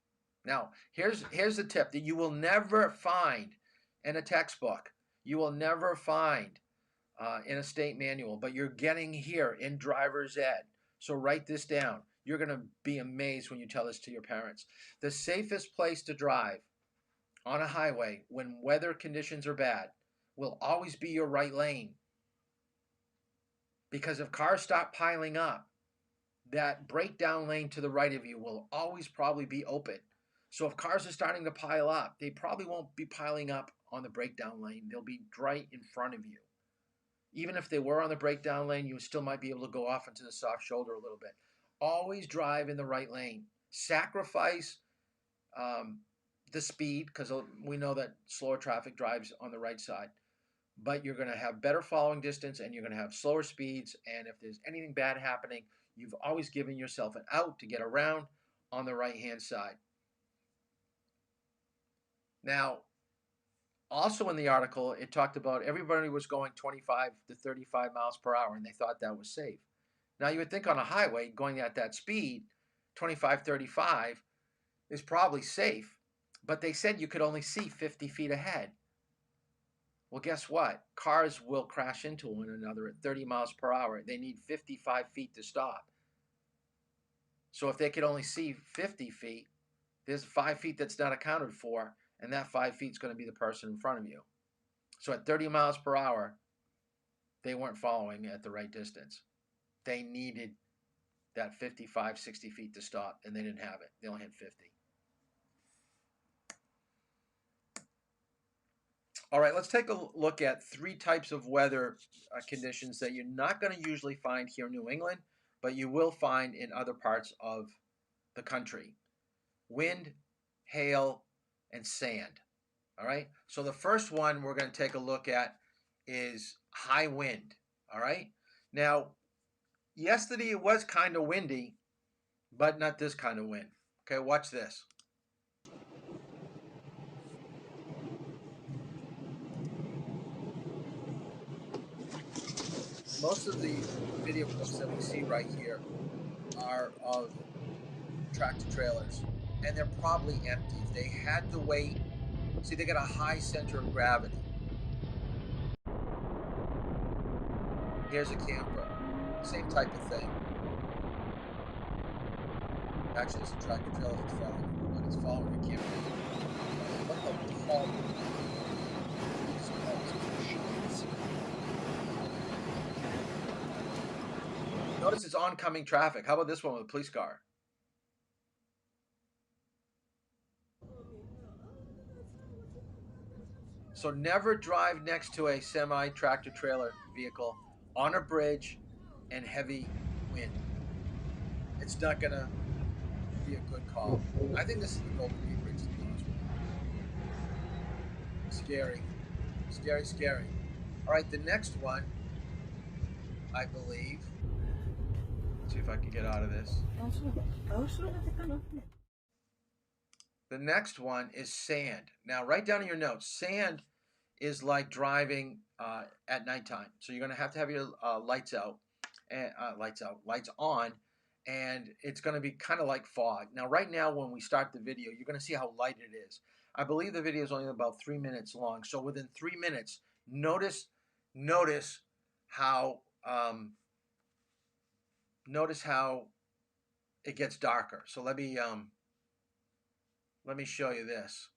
Now, here's the tip that you will never find in a textbook. You will never find in a state manual, but you're getting here in driver's ed. So write this down. You're going to be amazed when you tell this to your parents. The safest place to drive on a highway when weather conditions are bad will always be your right lane. Because if cars stop piling up, that breakdown lane to the right of you will always probably be open. So if cars are starting to pile up, they probably won't be piling up on the breakdown lane. They'll be right in front of you. Even if they were on the breakdown lane, you still might be able to go off into the soft shoulder a little bit. Always drive in the right lane. Sacrifice the speed, because we know that slower traffic drives on the right side. But you're going to have better following distance, and you're going to have slower speeds. And if there's anything bad happening, you've always given yourself an out to get around on the right-hand side. Now, also in the article, it talked about everybody was going 25 to 35 miles per hour, and they thought that was safe. Now, you would think on a highway, going at that speed, 25, 35, is probably safe. But they said you could only see 50 feet ahead. Well, guess what? Cars will crash into one another at 30 miles per hour. They need 55 feet to stop. So if they could only see 50 feet, there's 5 feet that's not accounted for, and that 5 feet is going to be the person in front of you. So at 30 miles per hour, they weren't following at the right distance. They needed that 55, 60 feet to stop, and they didn't have it. They only had 50. All right, let's take a look at 3 types of weather conditions that you're not going to usually find here in New England, but you will find in other parts of the country. Wind, hail, and sand. All right, so the first one we're going to take a look at is high wind. All right, now yesterday it was kind of windy, but not this kind of wind. Okay, watch this. Most of the video clips that we see right here are of tractor trailers, and they're probably empty. They had to wait. See, they got a high center of gravity. Here's a camper, same type of thing. Actually, it's a tractor trailer that's following, but it's following a camper. Look how tall Notice it's oncoming traffic. How about this one with a police car? So never drive next to a semi-tractor trailer vehicle on a bridge and heavy wind. It's not gonna be a good call. I think this is the Golden Gate Bridge, to be honest with you. Scary. Scary, scary. All right, the next one, I believe. Let's see if I can get out of this. The next one is sand. Now, write down in your notes, sand is like driving at nighttime. So you're going to have your lights out, and lights on, and it's going to be kind of like fog. Now, right now, when we start the video, you're going to see how light it is. I believe the video is only about 3 minutes long. So within 3 minutes, notice how it gets darker. So let me show you this.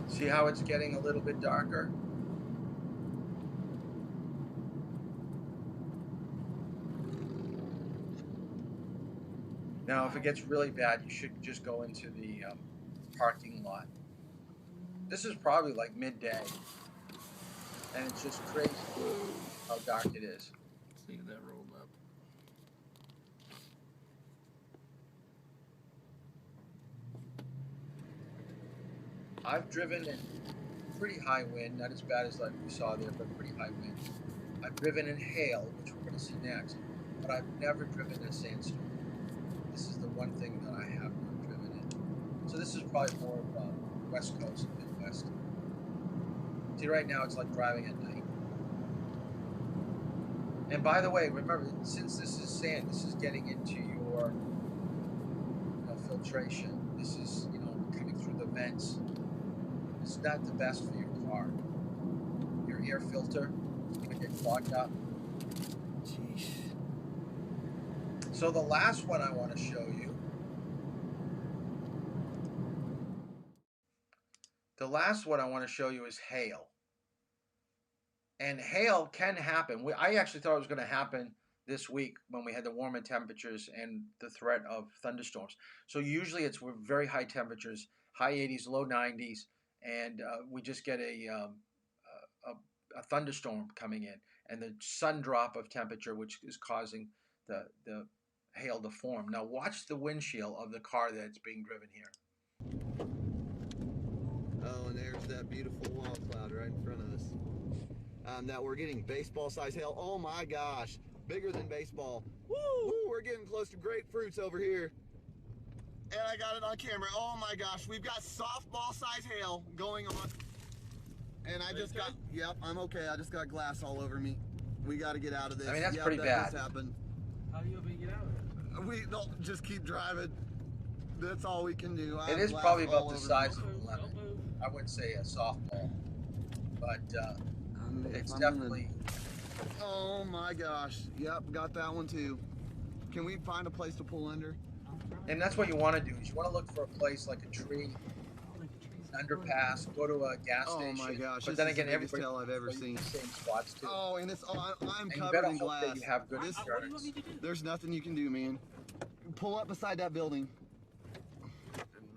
See how it's getting a little bit darker? Now, if it gets really bad, you should just go into the parking lot. This is probably like midday, and it's just crazy how dark it is. See that rolled up. I've driven in pretty high wind, not as bad as like we saw there, but pretty high wind. I've driven in hail, which we're going to see next, but I've never driven in a sandstorm. This is the one thing that I have not driven in. So this is probably more of West Coast, Midwest. See, right now it's like driving at night. And by the way, remember, since this is sand, this is getting into your filtration. This is, coming through the vents. It's not the best for your car. Your air filter is going to get clogged up. Jeez. So the last one I want to show you. The last one I want to show you is hail. And hail can happen. I actually thought it was going to happen this week when we had the warmer temperatures and the threat of thunderstorms. So usually it's very high temperatures, high 80s, low 90s, and we just get a thunderstorm coming in, and the sun drop of temperature, which is causing the hail to form. Now watch the windshield of the car that's being driven here. Oh, and there's that beautiful wall cloud right in front of us. That we're getting baseball-sized hail. Oh my gosh, bigger than baseball. Woo! We're getting close to grapefruits over here. And I got it on camera. Oh my gosh, we've got softball-sized hail going on. And I just got, yep, I'm okay. I just got glass all over me. We got to get out of this. I mean, that's pretty bad. Just happened. How are you able to get out of it? We don't just keep driving. That's all we can do. It is probably about the size of a lemon. I wouldn't say a softball, but it's I'm definitely. Oh my gosh. Yep, got that one too. Can we find a place to pull under? And that's what you want to do. Is you want to look for a place like a tree, an underpass, go to a gas Oh station. my gosh, But this then is the again, biggest everybody tail I've ever goes to seen. the same spots too. Oh, and I'm And you covered better in hope that glass. you have good This- insurance. There's nothing you can do, man. Pull up beside that building.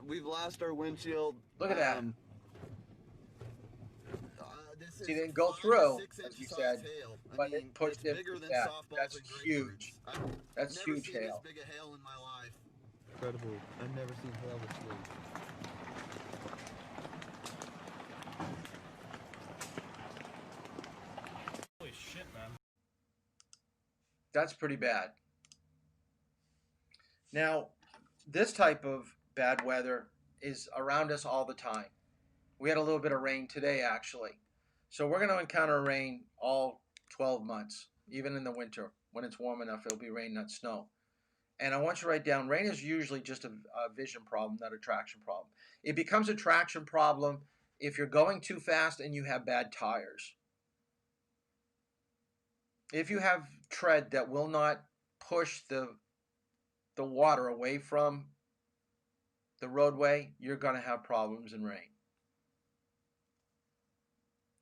We've lost our windshield. Look at that. This See, is they didn't go 5 to through, 6 as inch we size said, hail. I but mean, it pushed it's in bigger through than that. softballs That's and huge. grapefruits. I've That's never huge seen hail. this big a hail in my life. Incredible. I've never seen hail this big. Holy shit, man. That's pretty bad. Now, this type of bad weather is around us all the time. We had a little bit of rain today, actually. So we're going to encounter rain all 12 months, even in the winter. When it's warm enough, it'll be rain, not snow. And I want you to write down, rain is usually just a vision problem, not a traction problem. It becomes a traction problem if you're going too fast and you have bad tires. If you have tread that will not push the water away from the roadway, you're going to have problems in rain.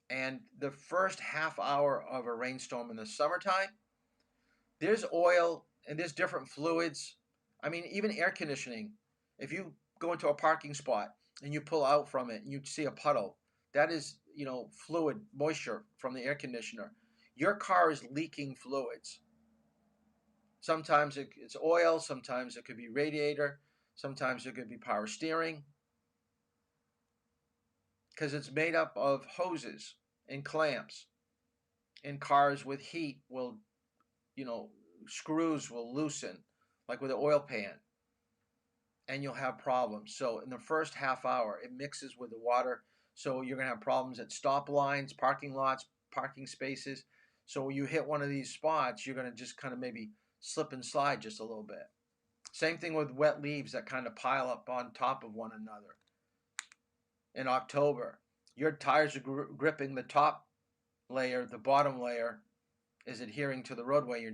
And the first half hour of a rainstorm in the summertime, there's oil and there's different fluids. I mean, even air conditioning. If you go into a parking spot and you pull out from it and you see a puddle, that is, fluid, moisture from the air conditioner. Your car is leaking fluids. Sometimes it's oil, sometimes it could be radiator, sometimes it could be power steering, because it's made up of hoses and clamps. And cars with heat will, screws will loosen, like with an oil pan, and you'll have problems. So in the first half hour, it mixes with the water, so you're going to have problems at stop lines, parking lots, parking spaces. So when you hit one of these spots, you're going to just kind of maybe slip and slide just a little bit. Same thing with wet leaves that kind of pile up on top of one another. In October, your tires are gripping the top layer, the bottom layer is adhering to the roadway. You're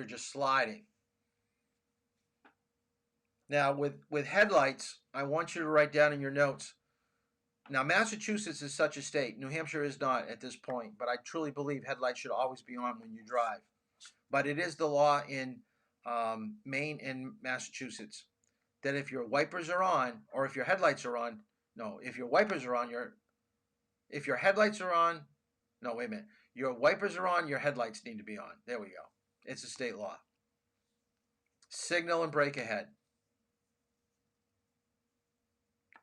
just sliding. Now with headlights, I want you to write down in your notes. Now Massachusetts is such a state. New Hampshire is not at this point, but I truly believe headlights should always be on when you drive. But it is the law in Maine and Massachusetts that if your wipers are on, or if your headlights are on, no, if your wipers are on, if your headlights are on, no, wait a minute. Your wipers are on, your headlights need to be on. There we go. It's a state law. Signal and brake ahead.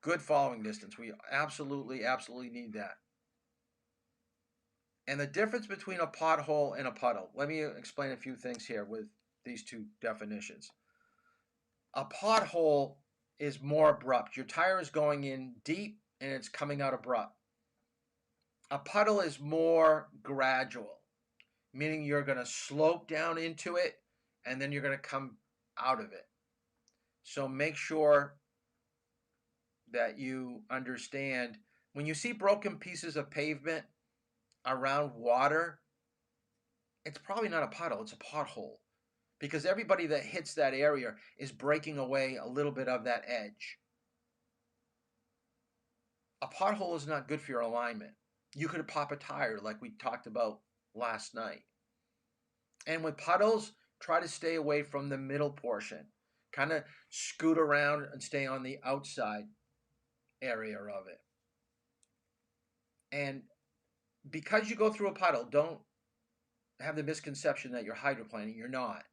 Good following distance. We absolutely need that. And the difference between a pothole and a puddle. Let me explain a few things here with these two definitions. A pothole is more abrupt. Your tire is going in deep and it's coming out abrupt. A puddle is more gradual, meaning you're going to slope down into it and then you're going to come out of it. So make sure that you understand when you see broken pieces of pavement around water, it's probably not a puddle, it's a pothole, because everybody that hits that area is breaking away a little bit of that edge. A pothole is not good for your alignment. You could pop a tire like we talked about last night. And with puddles, try to stay away from the middle portion. Kind of scoot around and stay on the outside area of it. And because you go through a puddle, don't have the misconception that you're hydroplaning. You're not.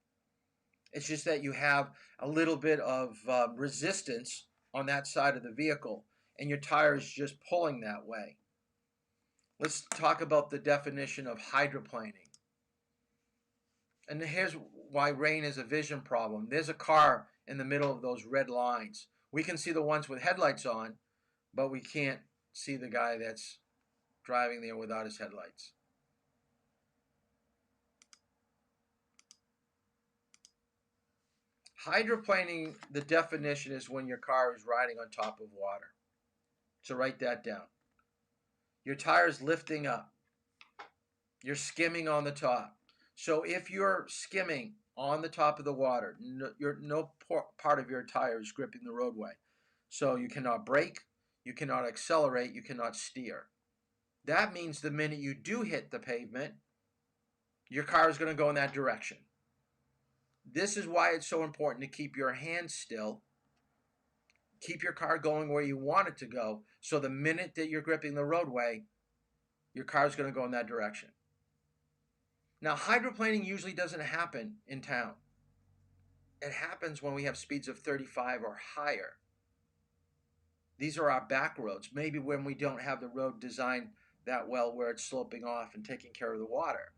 It's just that you have a little bit of resistance on that side of the vehicle, and your tire is just pulling that way. Let's talk about the definition of hydroplaning. And here's why rain is a vision problem. There's a car in the middle of those red lines. We can see the ones with headlights on, but we can't see the guy that's driving there without his headlights. Hydroplaning, the definition is when your car is riding on top of water. So write that down. Your tire's lifting up. You're skimming on the top. So if you're skimming on the top of the water, no part of your tire is gripping the roadway. So you cannot brake, you cannot accelerate, you cannot steer. That means the minute you do hit the pavement, your car is going to go in that direction. This is why it's so important to keep your hands still. Keep your car going where you want it to go. So the minute that you're gripping the roadway, your car is going to go in that direction. Now, hydroplaning usually doesn't happen in town. It happens when we have speeds of 35 or higher. These are our back roads, maybe when we don't have the road designed that well where it's sloping off and taking care of the water.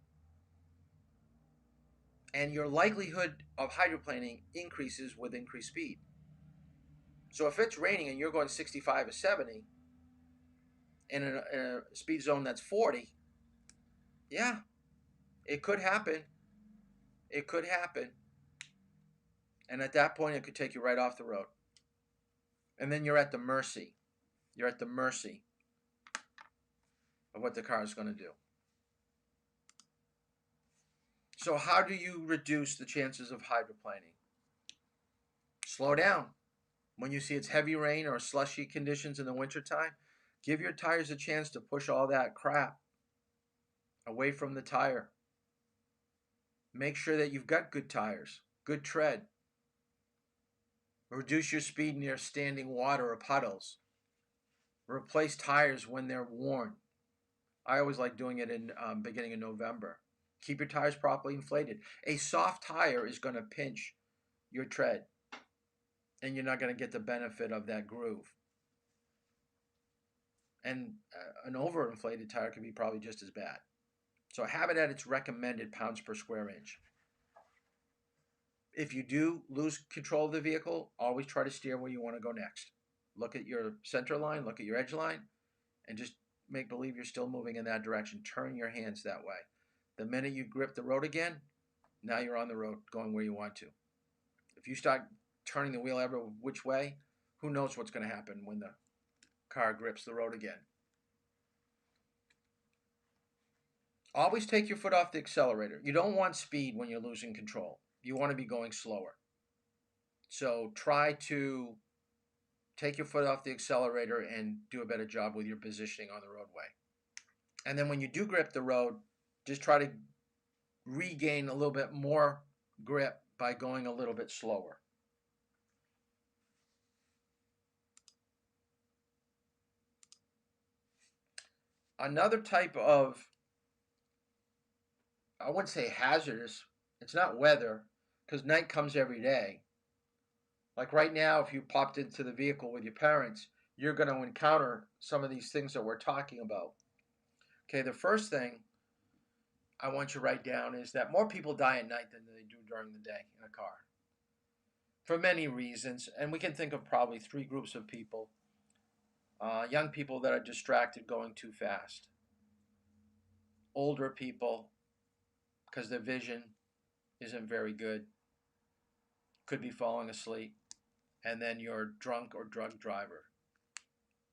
And your likelihood of hydroplaning increases with increased speed. So if it's raining and you're going 65 or 70 in a speed zone that's 40, yeah, it could happen. It could happen. And at that point, it could take you right off the road. And then you're at the mercy. You're at the mercy of what the car is going to do. So how do you reduce the chances of hydroplaning? Slow down. When you see it's heavy rain or slushy conditions in the wintertime, give your tires a chance to push all that crap away from the tire. Make sure that you've got good tires, good tread. Reduce your speed near standing water or puddles. Replace tires when they're worn. I always like doing it in beginning of November. Keep your tires properly inflated. A soft tire is going to pinch your tread, and you're not going to get the benefit of that groove. And an overinflated tire can be probably just as bad. So have it at its recommended pounds per square inch. If you do lose control of the vehicle, always try to steer where you want to go next. Look at your center line, look at your edge line, and just make believe you're still moving in that direction. Turn your hands that way. The minute you grip the road again, now you're on the road going where you want to. If you start turning the wheel every which way, who knows what's going to happen when the car grips the road again. Always take your foot off the accelerator. You don't want speed when you're losing control. You want to be going slower. So try to take your foot off the accelerator and do a better job with your positioning on the roadway. And then when you do grip the road, just try to regain a little bit more grip by going a little bit slower. Another type of, I wouldn't say hazardous, it's not weather, because night comes every day. Like right now, if you popped into the vehicle with your parents, you're going to encounter some of these things that we're talking about. Okay, the first thing I want you to write down is that more people die at night than they do during the day in a car. For many reasons, and we can think of probably three groups of people. Young people that are distracted going too fast. Older people, because their vision isn't very good, could be falling asleep. And then you're drunk or drug driver.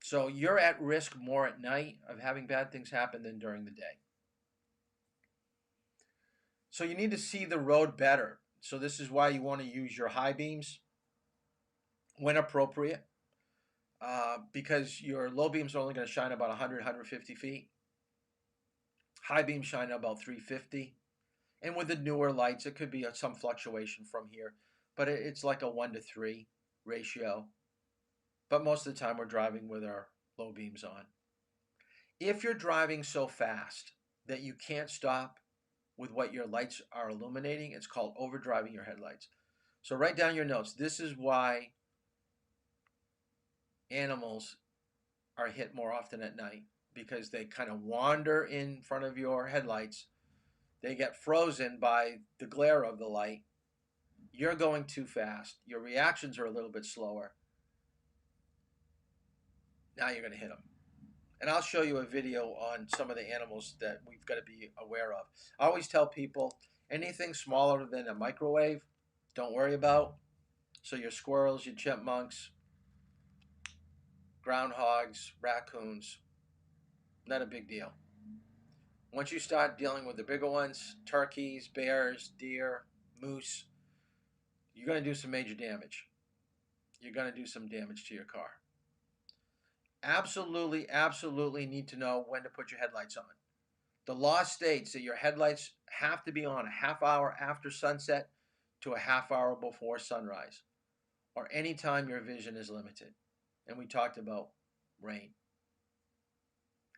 So you're at risk more at night of having bad things happen than during the day. So you need to see the road better. So this is why you want to use your high beams when appropriate, because your low beams are only going to shine about 100, 150 feet. High beams shine about 350. And with the newer lights, it could be some fluctuation from here, but it's like a 1-to-3 ratio. But most of the time we're driving with our low beams on. If you're driving so fast that you can't stop with what your lights are illuminating, it's called overdriving your headlights. So write down your notes. This is why animals are hit more often at night, because they kind of wander in front of your headlights. They get frozen by the glare of the light. You're going too fast. Your reactions are a little bit slower. Now you're going to hit them. And I'll show you a video on some of the animals that we've got to be aware of. I always tell people, anything smaller than a microwave, don't worry about. So your squirrels, your chipmunks, groundhogs, raccoons, not a big deal. Once you start dealing with the bigger ones, turkeys, bears, deer, moose, you're going to do some major damage. You're going to do some damage to your car. Absolutely, absolutely need to know when to put your headlights on. The law states that your headlights have to be on a half hour after sunset to a half hour before sunrise, or any time your vision is limited. And we talked about rain.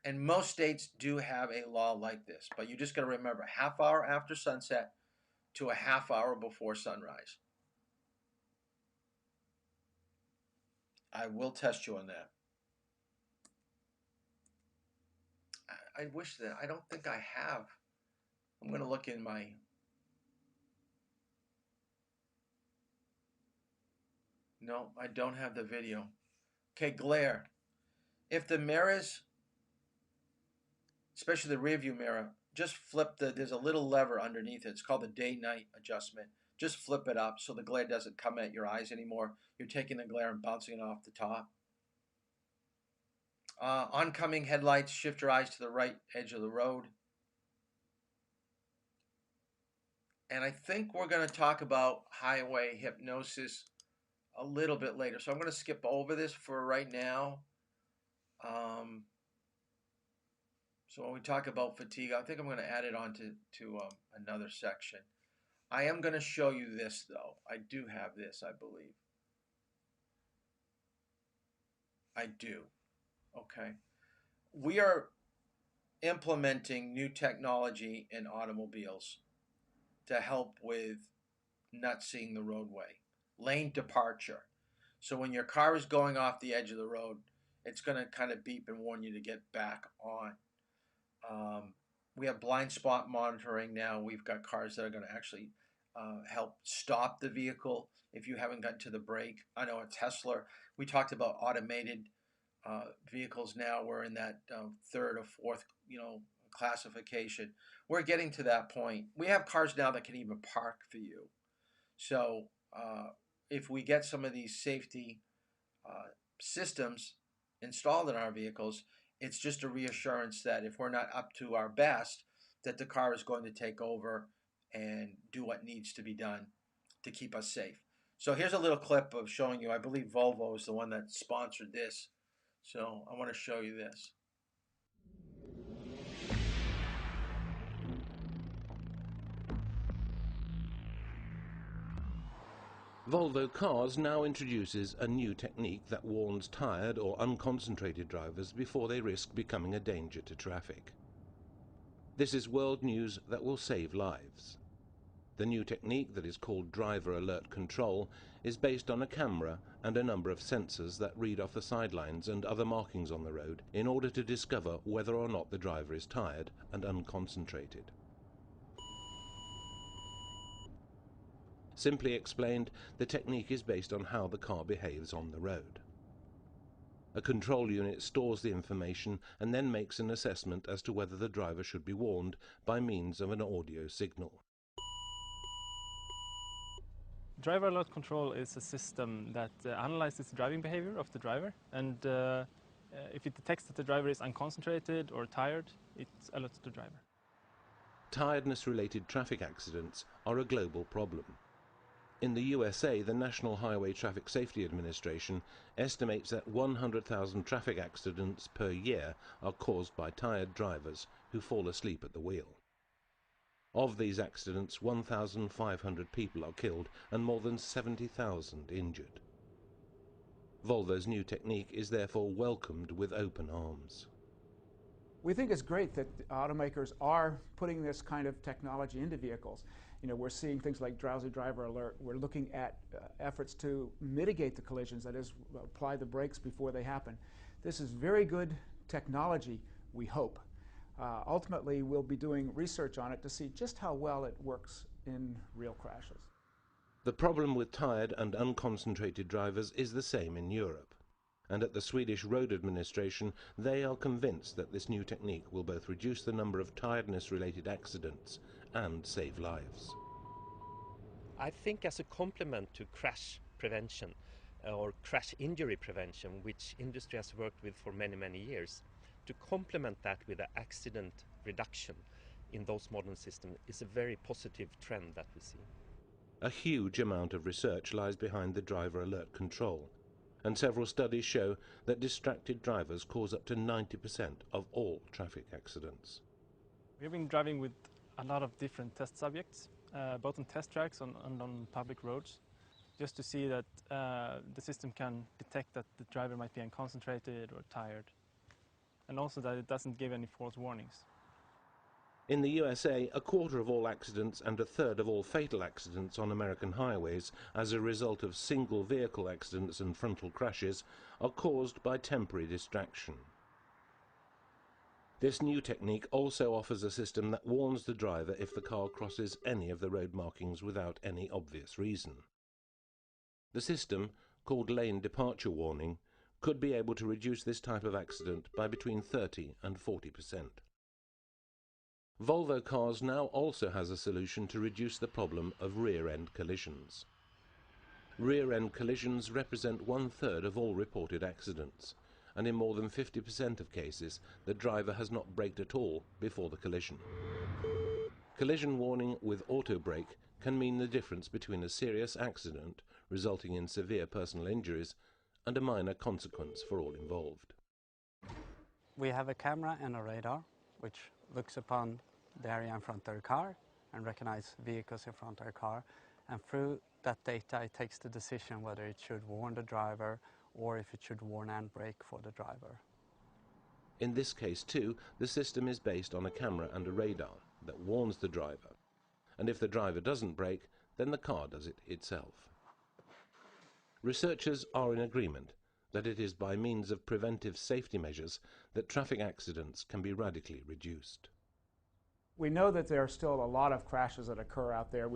And most states do have a law like this, but you just got to remember half hour after sunset to a half hour before sunrise. I will test you on that. I wish that, I don't think I have. I'm going to look in my, no, I don't have the video. Okay, glare. If the mirrors, especially the rear view mirror, just flip there's a little lever underneath it. It's called the day-night adjustment. Just flip it up so the glare doesn't come at your eyes anymore. You're taking the glare and bouncing it off the top. Oncoming headlights, shift your eyes to the right edge of the road. And I think we're going to talk about highway hypnosis a little bit later. So I'm going to skip over this for right now. So when we talk about fatigue, I think I'm going to add it on to another section. I am going to show you this, though. I do have this, I believe. I do. Okay. We are implementing new technology in automobiles to help with not seeing the roadway. Lane departure. So when your car is going off the edge of the road, it's going to kind of beep and warn you to get back on. We have blind spot monitoring now. We've got cars that are going to actually help stop the vehicle if you haven't gotten to the brake. I know a Tesla. We talked about automated vehicles now. We're in that third or fourth, classification. We're getting to that point. We have cars now that can even park for you. So if we get some of these safety systems installed in our vehicles, it's just a reassurance that if we're not up to our best, that the car is going to take over and do what needs to be done to keep us safe. So here's a little clip of showing you, I believe Volvo is the one that sponsored this. So I want to show you this. Volvo Cars now introduces a new technique that warns tired or unconcentrated drivers before they risk becoming a danger to traffic. This is world news that will save lives. The new technique, that is called driver alert control, is based on a camera and a number of sensors that read off the sidelines and other markings on the road in order to discover whether or not the driver is tired and unconcentrated. Simply explained, the technique is based on how the car behaves on the road. A control unit stores the information and then makes an assessment as to whether the driver should be warned by means of an audio signal. Driver alert control is a system that analyzes the driving behavior of the driver, and if it detects that the driver is unconcentrated or tired, it alerts the driver. Tiredness-related traffic accidents are a global problem. In the USA, the National Highway Traffic Safety Administration estimates that 100,000 traffic accidents per year are caused by tired drivers who fall asleep at the wheel. Of these accidents, 1,500 people are killed and more than 70,000 injured. Volvo's new technique is therefore welcomed with open arms. We think it's great that automakers are putting this kind of technology into vehicles. We're seeing things like drowsy driver alert. We're looking at efforts to mitigate the collisions, that is, apply the brakes before they happen. This is very good technology, we hope. Ultimately, we'll be doing research on it to see just how well it works in real crashes. The problem with tired and unconcentrated drivers is the same in Europe. And at the Swedish Road Administration, they are convinced that this new technique will both reduce the number of tiredness-related accidents and save lives. I think as a complement to crash prevention or crash injury prevention, which industry has worked with for many, many years, to complement that with the accident reduction in those modern systems is a very positive trend that we see. A huge amount of research lies behind the driver alert control, and several studies show that distracted drivers cause up to 90% of all traffic accidents. We've been driving with a lot of different test subjects, both on test tracks and on public roads, just to see that the system can detect that the driver might be unconcentrated or tired, and also that it doesn't give any false warnings. In the USA, a quarter of all accidents and a third of all fatal accidents on American highways as a result of single vehicle accidents and frontal crashes are caused by temporary distraction. This new technique also offers a system that warns the driver if the car crosses any of the road markings without any obvious reason. The system, called lane departure warning, could be able to reduce this type of accident by between 30 and 40%. Volvo Cars now also has a solution to reduce the problem of rear-end collisions. Rear-end collisions represent 1/3 of all reported accidents, and in more than 50% of cases, the driver has not braked at all before the collision. Collision warning with auto brake can mean the difference between a serious accident resulting in severe personal injuries and a minor consequence for all involved. We have a camera and a radar which looks upon the area in front of the car and recognizes vehicles in front of the car, and through that data it takes the decision whether it should warn the driver or if it should warn and brake for the driver. In this case too, the system is based on a camera and a radar that warns the driver, and if the driver doesn't brake, then the car does it itself. Researchers are in agreement that it is by means of preventive safety measures that traffic accidents can be radically reduced. We know that there are still a lot of crashes that occur out there.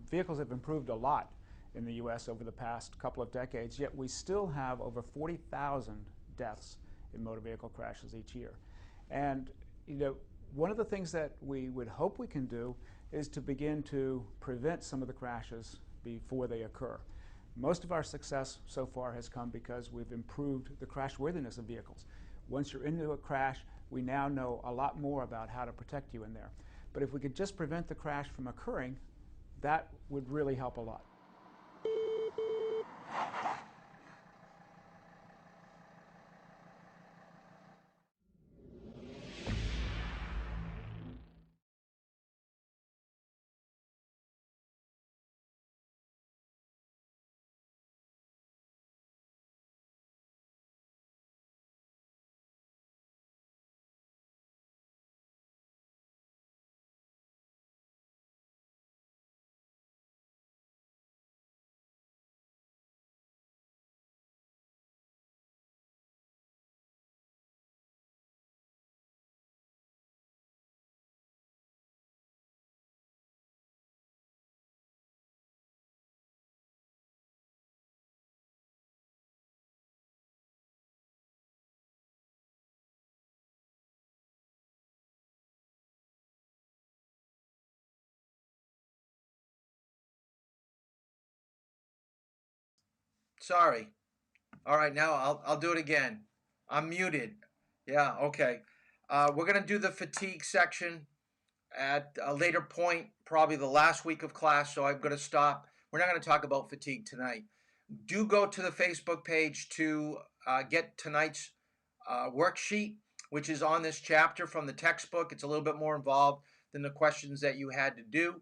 Vehicles have improved a lot in the U.S. over the past couple of decades, yet we still have over 40,000 deaths in motor vehicle crashes each year. And one of the things that we would hope we can do is to begin to prevent some of the crashes before they occur. Most of our success so far has come because we've improved the crash worthiness of vehicles. Once you're into a crash, we now know a lot more about how to protect you in there. But if we could just prevent the crash from occurring, that would really help a lot. Sorry. All right, now I'll do it again. I'm muted. Yeah, okay. We're gonna do the fatigue section at a later point, probably the last week of class. So I'm gonna stop. We're not gonna talk about fatigue tonight. Do go to the Facebook page to get tonight's worksheet, which is on this chapter from the textbook. It's a little bit more involved than the questions that you had to do.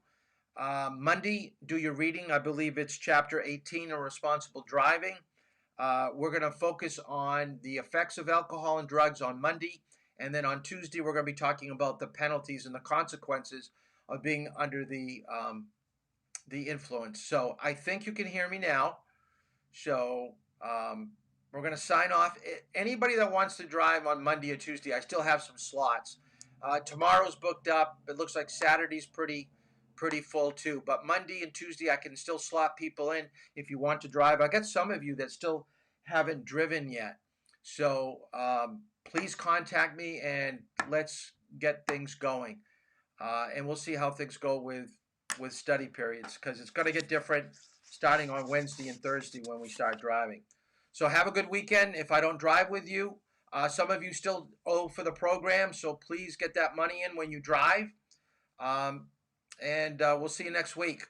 Monday, do your reading. I believe it's chapter 18 on responsible driving. We're going to focus on the effects of alcohol and drugs on Monday. And then on Tuesday, we're going to be talking about the penalties and the consequences of being under the influence. So I think you can hear me now. So we're going to sign off. Anybody that wants to drive on Monday or Tuesday, I still have some slots. Tomorrow's booked up. It looks like Saturday's pretty full too. But Monday and Tuesday, I can still slot people in if you want to drive. I got some of you that still haven't driven yet. So please contact me and let's get things going. And we'll see how things go with study periods, because it's going to get different starting on Wednesday and Thursday when we start driving. So have a good weekend. If I don't drive with you, Some of you still owe for the program, so please get that money in when you drive. And we'll see you next week.